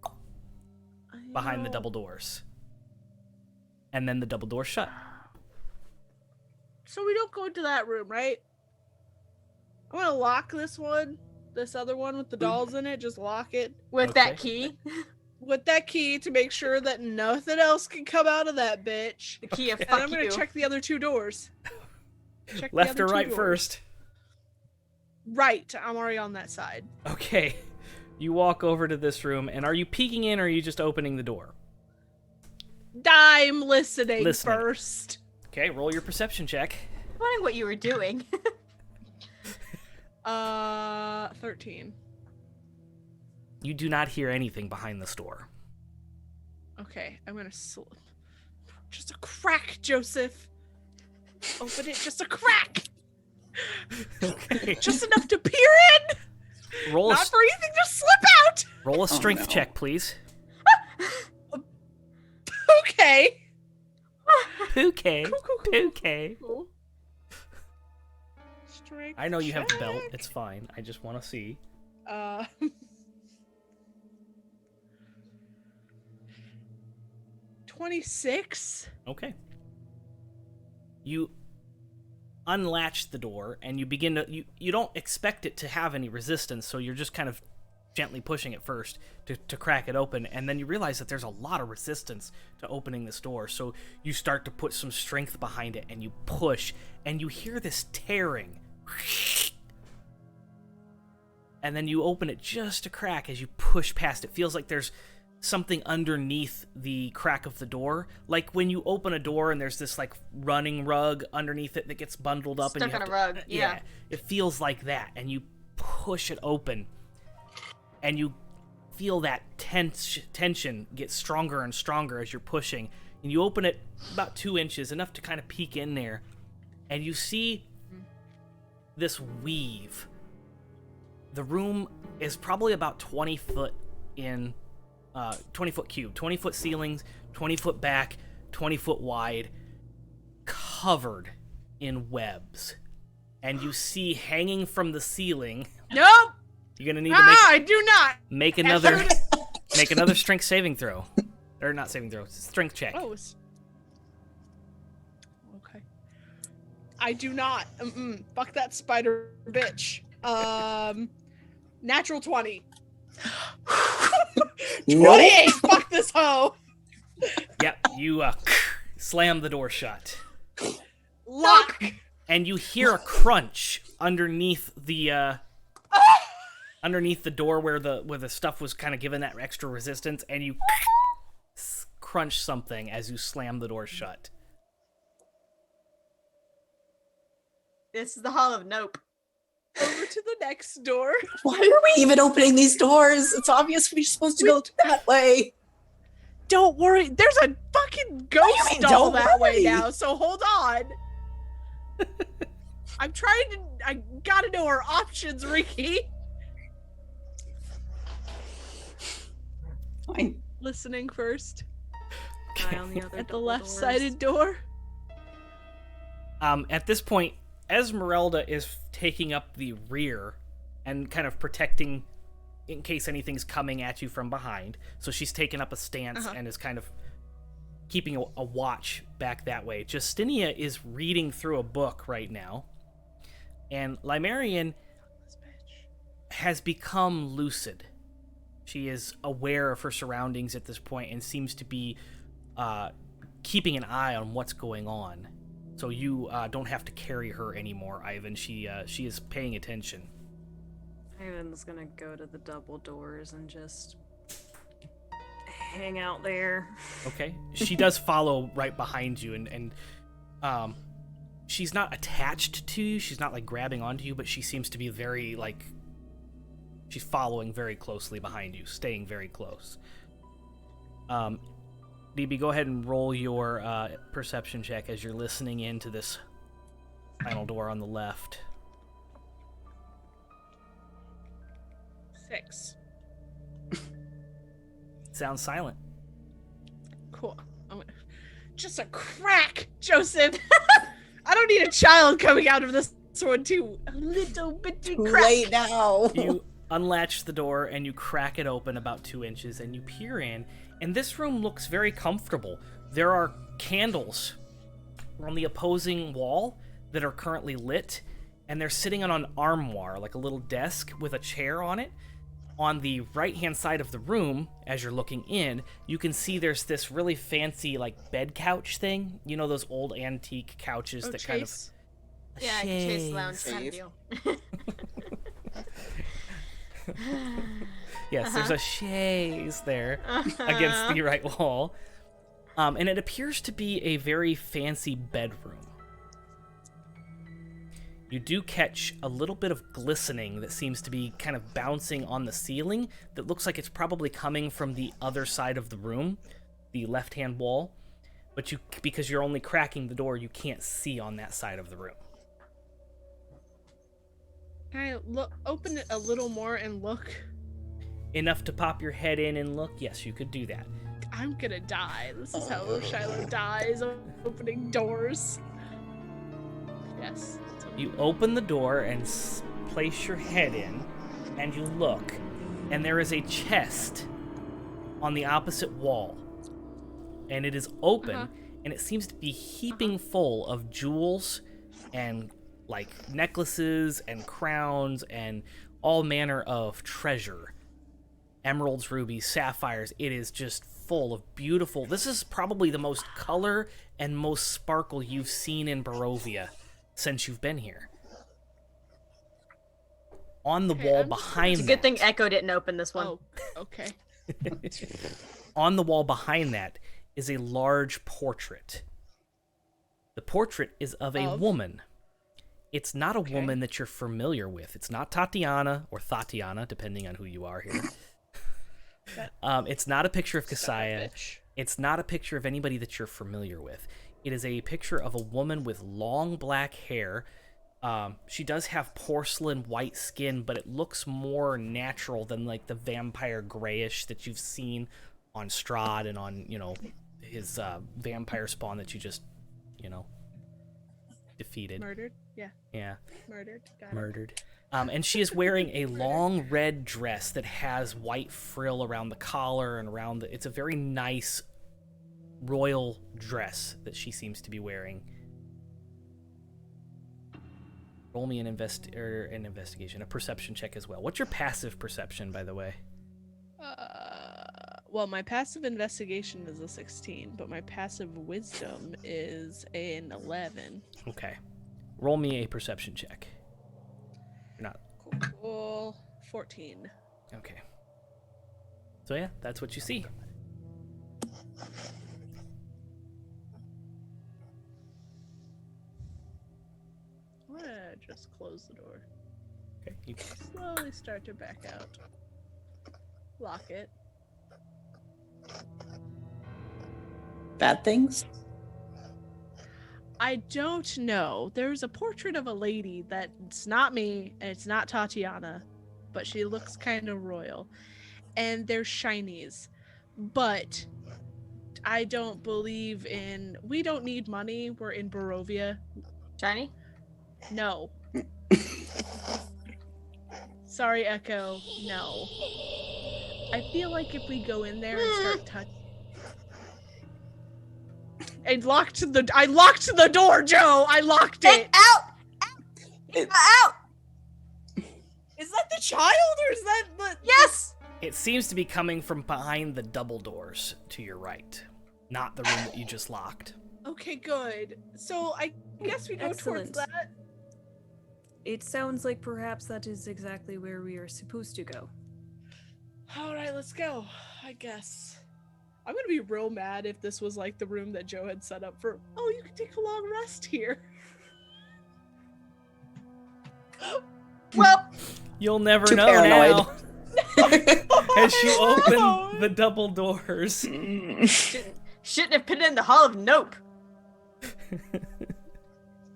I behind the know. double doors. And then the double doors shut. So we don't go into that room, right? I'm gonna lock this other one with the dolls in it, just lock it With that Okay. key. with that key to make sure that nothing else can come out of that bitch. The key of And fuck I'm gonna you. check the other 2 doors. Check the Left other or 2 right doors. first? Right, I'm already on that side. Okay. You walk over to this room, and are you peeking in, or are you just opening the door? I'm listening Listening. first. Okay, roll your perception check. I'm wondering what you were doing. 13. You do not hear anything behind this door. Okay, I'm gonna just a crack, Joseph. Open it, just a crack. Okay. Just enough to peer in. Roll a, Not for anything to slip out. roll a strength no. check, please. Okay. Okay. Cool. Okay. Cool. Strength I know you have the belt. check. It's fine. I just want to see. 26. Okay. You unlatch the door, and you begin to... You don't expect it to have any resistance, so you're just kind of gently pushing it first to crack it open, and then you realize that there's a lot of resistance to opening this door, so you start to put some strength behind it, and you push, and you hear this tearing. And then you open it just a crack as you push past it. Feels like there's something underneath the crack of the door, like when you open a door and there's this like running rug underneath it that gets bundled up. Stuck and you on have a rug, yeah. It feels like that, and you push it open, and you feel that tension get stronger and stronger as you're pushing, and you open it about 2 inches, enough to kind of peek in there, and you see this weave. The room is probably about 20 foot in 20 foot cube, 20 foot ceilings, 20 foot back, 20 foot wide, covered in webs. And you see hanging from the ceiling. Nope. You're gonna need to make I do not. make another strength saving throw, or not saving throw, strength check. Oh. Okay. I do not. Fuck that spider bitch. Natural 20. 28. Fuck this hoe. Yep, you slam the door shut, Lock. and you hear a crunch underneath the door where the stuff was kind of given that extra resistance, and you crunch something as you slam the door shut. This is the Hall of Nope. Over to the next door. Why are we even opening these doors? It's obvious we're supposed to go that way. Don't worry. There's a fucking ghost mean, doll don't that way worry? now, so hold on. I'm trying to... I gotta know our options, Ricky. Fine. Listening first. Eye on the other At the double left-sided door. At this point, Esmeralda is taking up the rear and kind of protecting in case anything's coming at you from behind. So she's taken up a stance and is kind of keeping a watch back that way. Justinia is reading through a book right now, and Limerian has become lucid. She is aware of her surroundings at this point and seems to be keeping an eye on what's going on. So you don't have to carry her anymore, Ivan. She is paying attention. Ivan's gonna go to the double doors and just hang out there. Okay. She does follow right behind you, and she's not attached to you. She's not like grabbing onto you, but she seems to be very like she's following very closely behind you, staying very close. DB, go ahead and roll your perception check as you're listening into this final door on the left. 6. Sounds silent. Cool. Just a crack, Joseph. I don't need a child coming out of this one too. A little bitty Too crack. late now. You unlatch the door and you crack it open about 2 inches and you peer in, and this room looks very comfortable. There are candles on the opposing wall that are currently lit, and they're sitting on an armoire, like a little desk with a chair on it. On the right-hand side of the room, as you're looking in, you can see there's this really fancy, like, bed couch thing. You know those old antique couches that kind of... Chase. Yeah, Chase Chaise. Lounge kind of deal. Yes, there's a chaise there against the right wall. And it appears to be a very fancy bedroom. You do catch a little bit of glistening that seems to be kind of bouncing on the ceiling that looks like it's probably coming from the other side of the room, the left-hand wall. But because you're only cracking the door, you can't see on that side of the room. Can I open it a little more and look? Enough to pop your head in and look? Yes, you could do that. I'm gonna die. This is how Shiloh dies, opening doors. Yes. You open the door and place your head in, and you look, and there is a chest on the opposite wall. And it is open, and it seems to be heaping full of jewels and, like, necklaces and crowns and all manner of treasure. Emeralds, rubies, sapphires. It is just full of beautiful... This is probably the most color and most sparkle you've seen in Barovia since you've been here. On the wall behind It's a good thing Echo didn't open this one. Oh, okay. On the wall behind that is a large portrait. The portrait is of a woman. It's not a woman that you're familiar with. It's not Tatiana or Tatiana, depending on who you are here. It's not a picture of Kasaya. It's not a picture of anybody that you're familiar with. It is a picture of a woman with long black hair. She does have porcelain white skin, but it looks more natural than like the vampire grayish that you've seen on Strahd and on, his vampire spawn that you just, defeated. Murdered? Yeah. Yeah. Murdered. Got it. Murdered. And she is wearing a long red dress that has white frill around the collar and around the... It's a very nice royal dress that she seems to be wearing. Roll me an investigation, a perception check as well. What's your passive perception, by the way? Well, my passive investigation is a 16, but my passive wisdom is an 11. Okay. Roll me a perception check. You're not... Cool. 14. Okay. So yeah, that's what you see. I'm gonna just close the door. Okay. You... Slowly start to back out. Lock it. Bad things? I don't know. There's a portrait of a lady that's not me, and it's not Tatiana, but she looks kind of royal. And there's shinies. But I don't believe in... We don't need money. We're in Barovia. Shiny? No. Sorry, Echo. No. I feel like if we go in there and start touching... I locked the door, Joe! I locked it! Out! Out! Is that the child, or is that the... Yes! It seems to be coming from behind the double doors to your right, not the room that you just locked. Okay, good. So I guess we go Excellent. towards that. It sounds like perhaps that is exactly where we are supposed to go. Alright, let's go, I guess. I'm gonna be real mad if this was like the room that Joe had set up for, oh, you can take a long rest here. Well, You'll never Too know paranoid. now. As you open the double doors. shouldn't have put it in the Hall of Nope.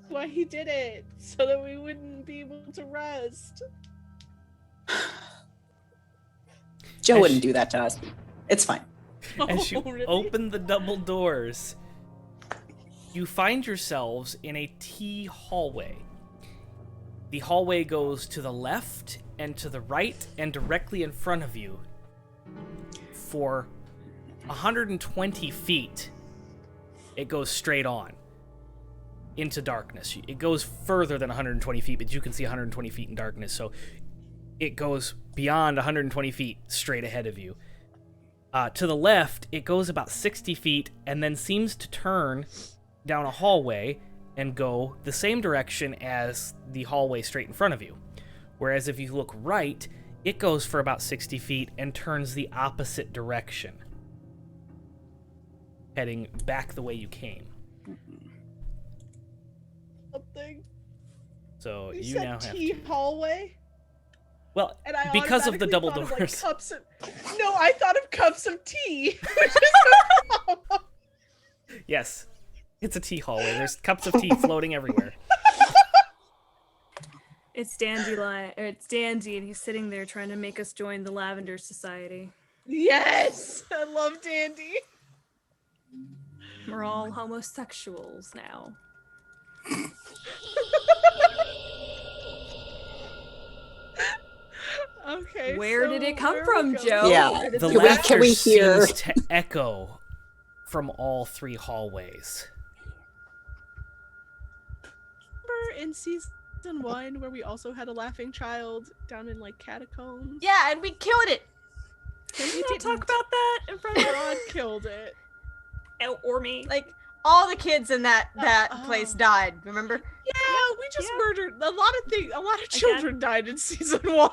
Why he did it, so that we wouldn't be able to rest. Joe wouldn't do that to us. It's fine. As you Oh, really? open the double doors, you find yourselves in a T hallway. The hallway goes to the left and to the right and directly in front of you. For 120 feet, it goes straight on into darkness. It goes further than 120 feet, but you can see 120 feet in darkness, so it goes beyond 120 feet straight ahead of you. To the left, it goes about 60 feet and then seems to turn down a hallway and go the same direction as the hallway straight in front of you. Whereas if you look right, It goes for about 60 feet and turns the opposite direction, heading back the way you came. Something. So You you said now have T to. hallway, Well, and I because of the automatically double thought of, like, doors. cups of... No, I thought of cups of tea, which is a problem. Yes, it's a tea hallway. There's cups of tea floating everywhere. It's Dandelion, or it's Dandy, and he's sitting there trying to make us join the Lavender Society. Yes, I love Dandy. We're all homosexuals now. Okay. Where so did it come where are from, we going? Joe? Yeah. Where did The it Can we- come laughter can we hear- seems to echo from all three hallways. Remember in season 1 where we also had a laughing child down in like catacombs? Yeah, and we killed it. Can we We not didn't. talk about that in front of God killed it. or me? Like all the kids in that oh. place died. Remember? Yeah, we just Yeah. murdered a lot of things. A lot of Again. children died in season 1.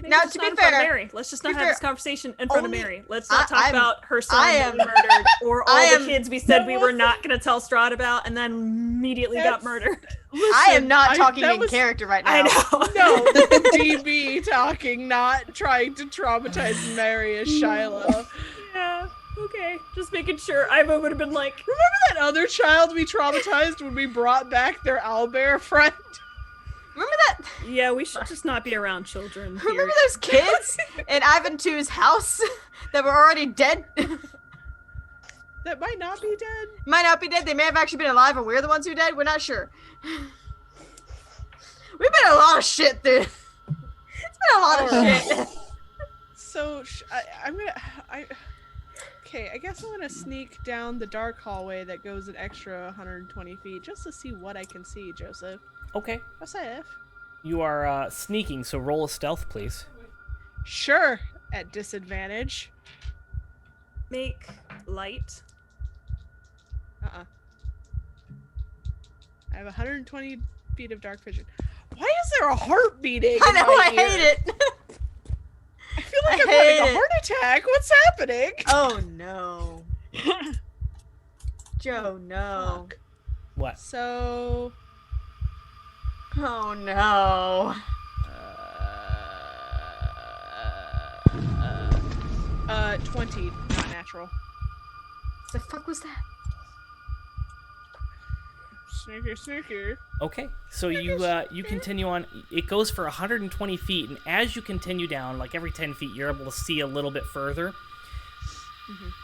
Maybe Now, just to not be in front of fair- Mary. Let's just not be have fair, this conversation in front of only- Mary. Let's not talk I'm- about her son I being am- murdered, or all I the am- kids we said That we were wasn't- not going to tell Strahd about, and then immediately got That's- murdered. I am not talking that in was- character right now. I know. No, DB talking, not trying to traumatize Mary as Shiloh. Yeah. Okay. Just making sure. I would have been like, Remember that other child we traumatized when we brought back their owlbear friend? Remember that? yeah, we should just not be around children. Here. Remember those kids in Ivan 2's house that were already dead? That might not be dead. Might not be dead. They may have actually been alive, and we're the ones who died. We're not sure. We've been a lot of shit, dude. It's been a lot of Alright. shit. So okay, I guess I'm gonna sneak down the dark hallway that goes an extra 120 feet just to see what I can see, Joseph. Okay. Joseph? You are sneaking, so roll a stealth, please. Sure, at disadvantage. Make light. I have 120 feet of dark vision. Why is there a heart beating? I in know, my I ear? hate it. I feel like I I'm having hate a it. heart attack. What's happening? Oh no. Joe, no. Fuck. What? So, Oh no. 20, not natural. The fuck was that? Sneaky, sneaky. Okay, so you continue on. It goes for 120 feet, and as you continue down, like every 10 feet, you're able to see a little bit further.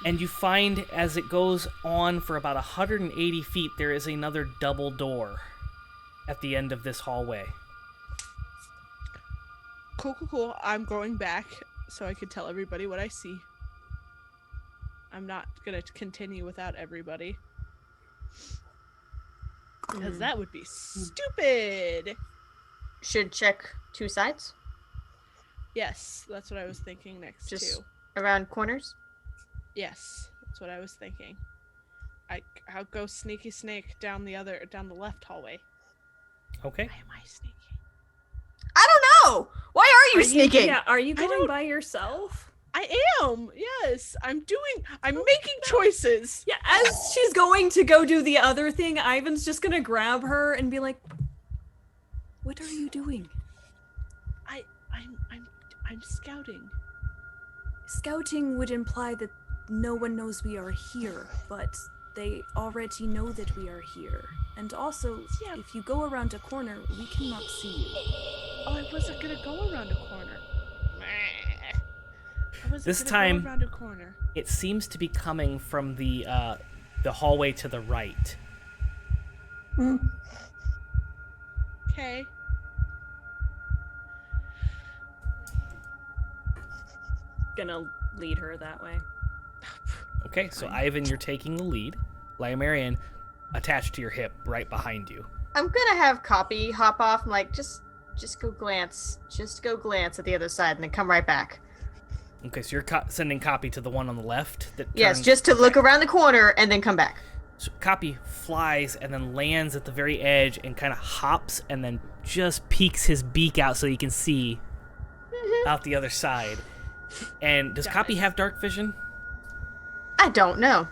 And you find as it goes on for about 180 feet, there is another double door at the end of this hallway. Cool, cool, cool. I'm going back so I can tell everybody what I see. I'm not gonna continue without everybody. Because that would be stupid. Should check two sides? Yes, that's what I was thinking next Just too. around corners? Yes, that's what I was thinking. I'll go sneaky snake down the left hallway. Okay. Why am I sneaking? I don't know! Why are you sneaking? Yeah, are you I going don't- by yourself? I am. Yes, I'm making choices. Yeah, as she's going to go do the other thing, Ivan's just gonna grab her and be like, "What are you doing?" I'm scouting. Scouting would imply that no one knows we are here, but they already know that we are here. And also, Yeah. if you go around a corner, we cannot see you. Oh, I wasn't gonna go around a corner. I wasn't This gonna time- go around a corner. It seems to be coming from the hallway to the right. Okay. Gonna lead her that way. Okay, so Ivan, you're taking the lead. Lyomarian, attached to your hip, right behind you. I'm gonna have Copy hop off and like just go glance. Just go glance at the other side and then come right back. Okay, so you're sending Copy to the one on the left. That Yes, turns- just to look around the corner and then come back. So Copy flies and then lands at the very edge and kind of hops and then just peeks his beak out so you can see out the other side. And does Copy have dark vision? I don't know.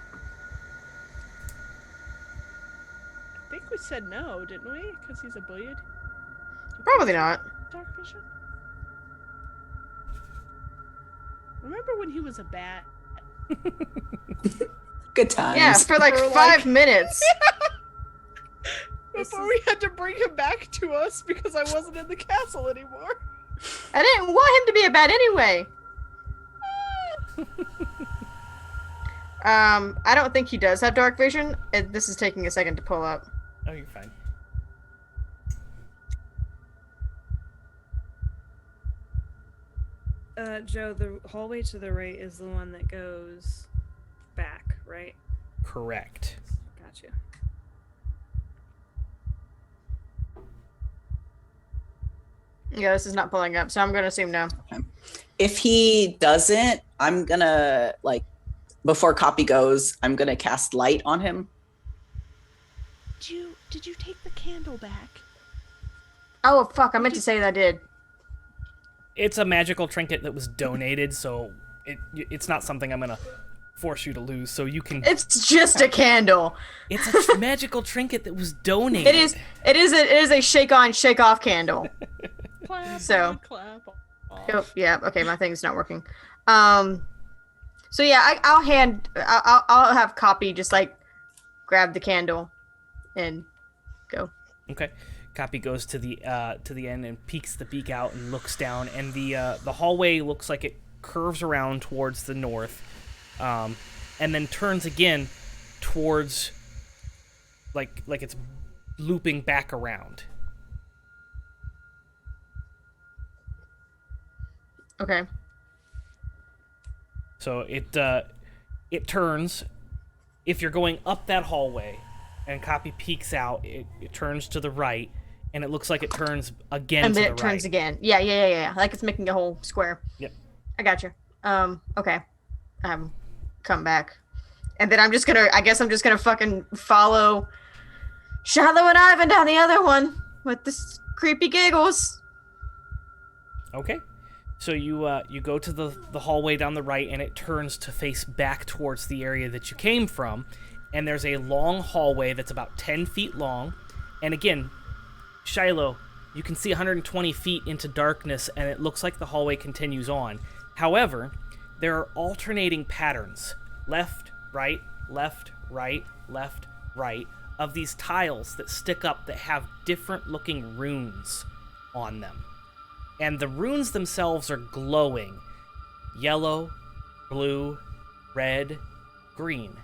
I think we said no, didn't we? Because he's a bullied. Probably not. Dark vision. Remember when he was a bat? Good times. Yeah, for like For, 5 minutes. Before we had to bring him back to us because I wasn't in the castle anymore. I didn't want him to be a bat anyway. I don't think he does have dark vision. This is taking a second to pull up. Oh, you're fine. Joe, the hallway to the right is the one that goes back, right? Correct. Gotcha. Yeah, this is not pulling up, so I'm gonna assume no. If he doesn't, I'm gonna before Copy goes, I'm gonna cast light on him. Did you take the candle back? Oh fuck! I meant to say that I did. It's a magical trinket that was donated, so it's not something I'm gonna force you to lose. So you can. It's just a candle. It's a magical trinket that was donated. It is a shake on, shake off candle. Clap So- on, clap off. Oh, yeah. Okay, my thing's not working. So yeah, I'll have Copy just grab the candle, and go. Okay. Copy goes to the end and peeks the beak out and looks down, and the hallway looks like it curves around towards the north, and then turns again towards like it's looping back around. Okay. So it turns. If you're going up that hallway, and Copy peeks out, it turns to the right. And it looks like it turns again And to then the it turns right. again. Yeah. Like it's making a whole square. Yep. I got you. Okay. Come back. And then I'm just gonna fucking follow Shiloh and Ivan down the other one with this creepy giggles. Okay. So you go to the hallway down the right, and it turns to face back towards the area that you came from. And there's a long hallway that's about 10 feet long. And again, Shiloh, you can see 120 feet into darkness, and it looks like the hallway continues on. However, there are alternating patterns, left, right, left, right, left, right, of these tiles that stick up that have different looking runes on them. And the runes themselves are glowing. Yellow, blue, red, green.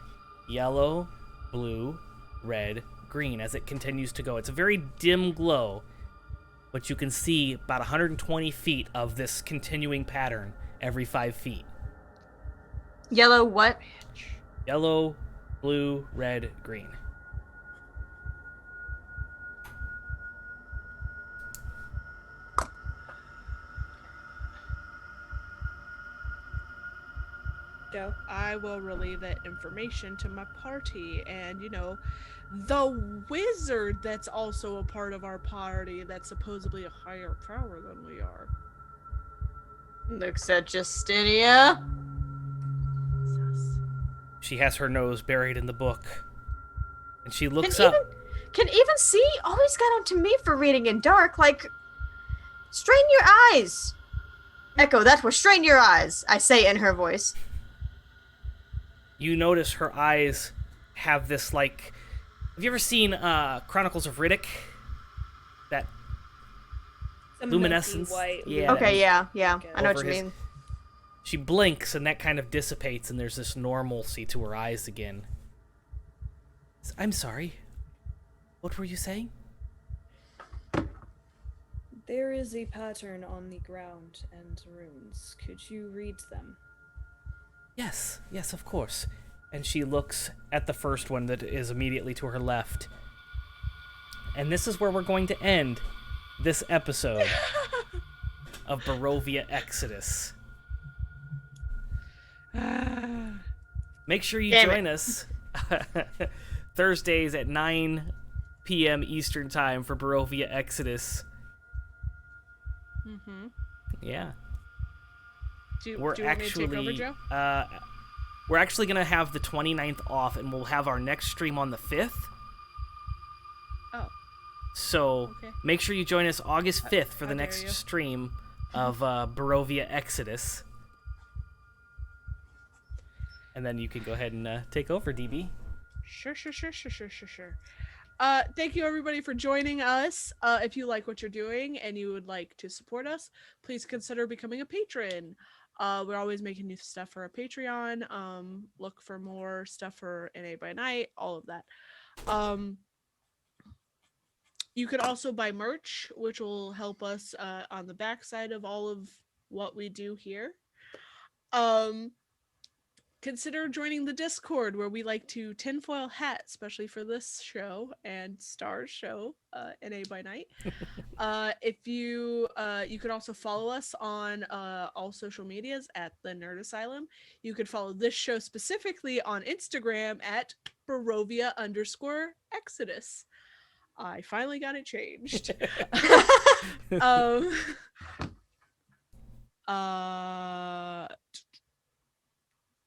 Yellow, blue, red, green as it continues to go. It's a very dim glow, but you can see about 120 feet of this continuing pattern every 5 feet. Yellow what? Yellow, blue, red, green. Joe? I will relay that information to my party, and the wizard that's also a part of our party that's supposedly a higher power than we are. Looks at Justinia. Sus. She has her nose buried in the book. And she looks Can up. even see always got on to me for reading in dark. Strain your eyes. Echo, that was strain your eyes. I say in her voice. You notice her eyes have this, have you ever seen Chronicles of Riddick? That It's a luminescence? milky white Yeah. Okay, yeah. I know what Over you his- mean. She blinks, and that kind of dissipates, and there's this normalcy to her eyes again. I'm sorry. What were you saying? There is a pattern on the ground and runes. Could you read them? Yes, of course. And she looks at the first one that is immediately to her left. And this is where we're going to end this episode of Barovia Exodus. Make sure you Damn it. join us Thursdays at 9 p.m. Eastern Time for Barovia Exodus. Mm-hmm. Yeah. Do we're you want me to take over, actually Joe? we're actually gonna have the 29th off, and we'll have our next stream on the 5th. Oh. So Okay. make sure you join us August 5th for the how dare next you. stream of Barovia Exodus. And then you can go ahead and take over, DB. Sure. Thank you everybody for joining us. If you like what you're doing and you would like to support us, please consider becoming a patron. We're always making new stuff for our Patreon. Look for more stuff for NA by Night, all of that. You could also buy merch, which will help us on the backside of all of what we do here. Consider joining the Discord, where we like to tinfoil hat, especially for this show and Star's show, NA by Night. If you could also follow us on all social medias at the Nerd Asylum. You could follow this show specifically on Instagram at Barovia_Exodus. I finally got it changed.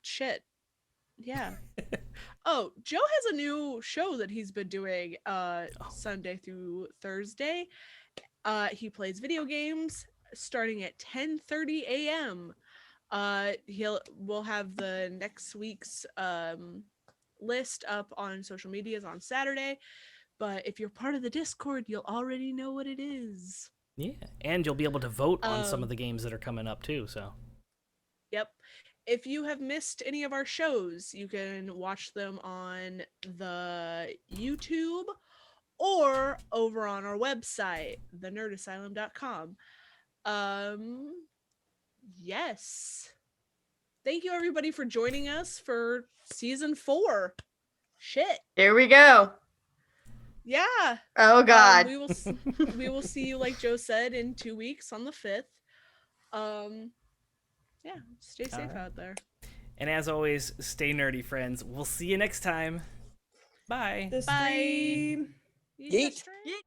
Shit. Yeah. Oh, Joe has a new show that he's been doing Sunday through Thursday. He plays video games starting at 10:30 a.m. We'll have the next week's list up on social medias on Saturday. But if you're part of the Discord, you'll already know what it is. Yeah, and you'll be able to vote on some of the games that are coming up too. So. Yep. If you have missed any of our shows, you can watch them on the YouTube or over on our website, thenerdasylum.com. Yes. Thank you everybody for joining us for season 4. Shit. Here we go. Yeah. Oh God. We will see you, like Joe said, in 2 weeks on the 5th. Yeah, stay safe out there. And as always, stay nerdy, friends. We'll see you next time. Bye. The Bye. stream. Eat the Yeet. string.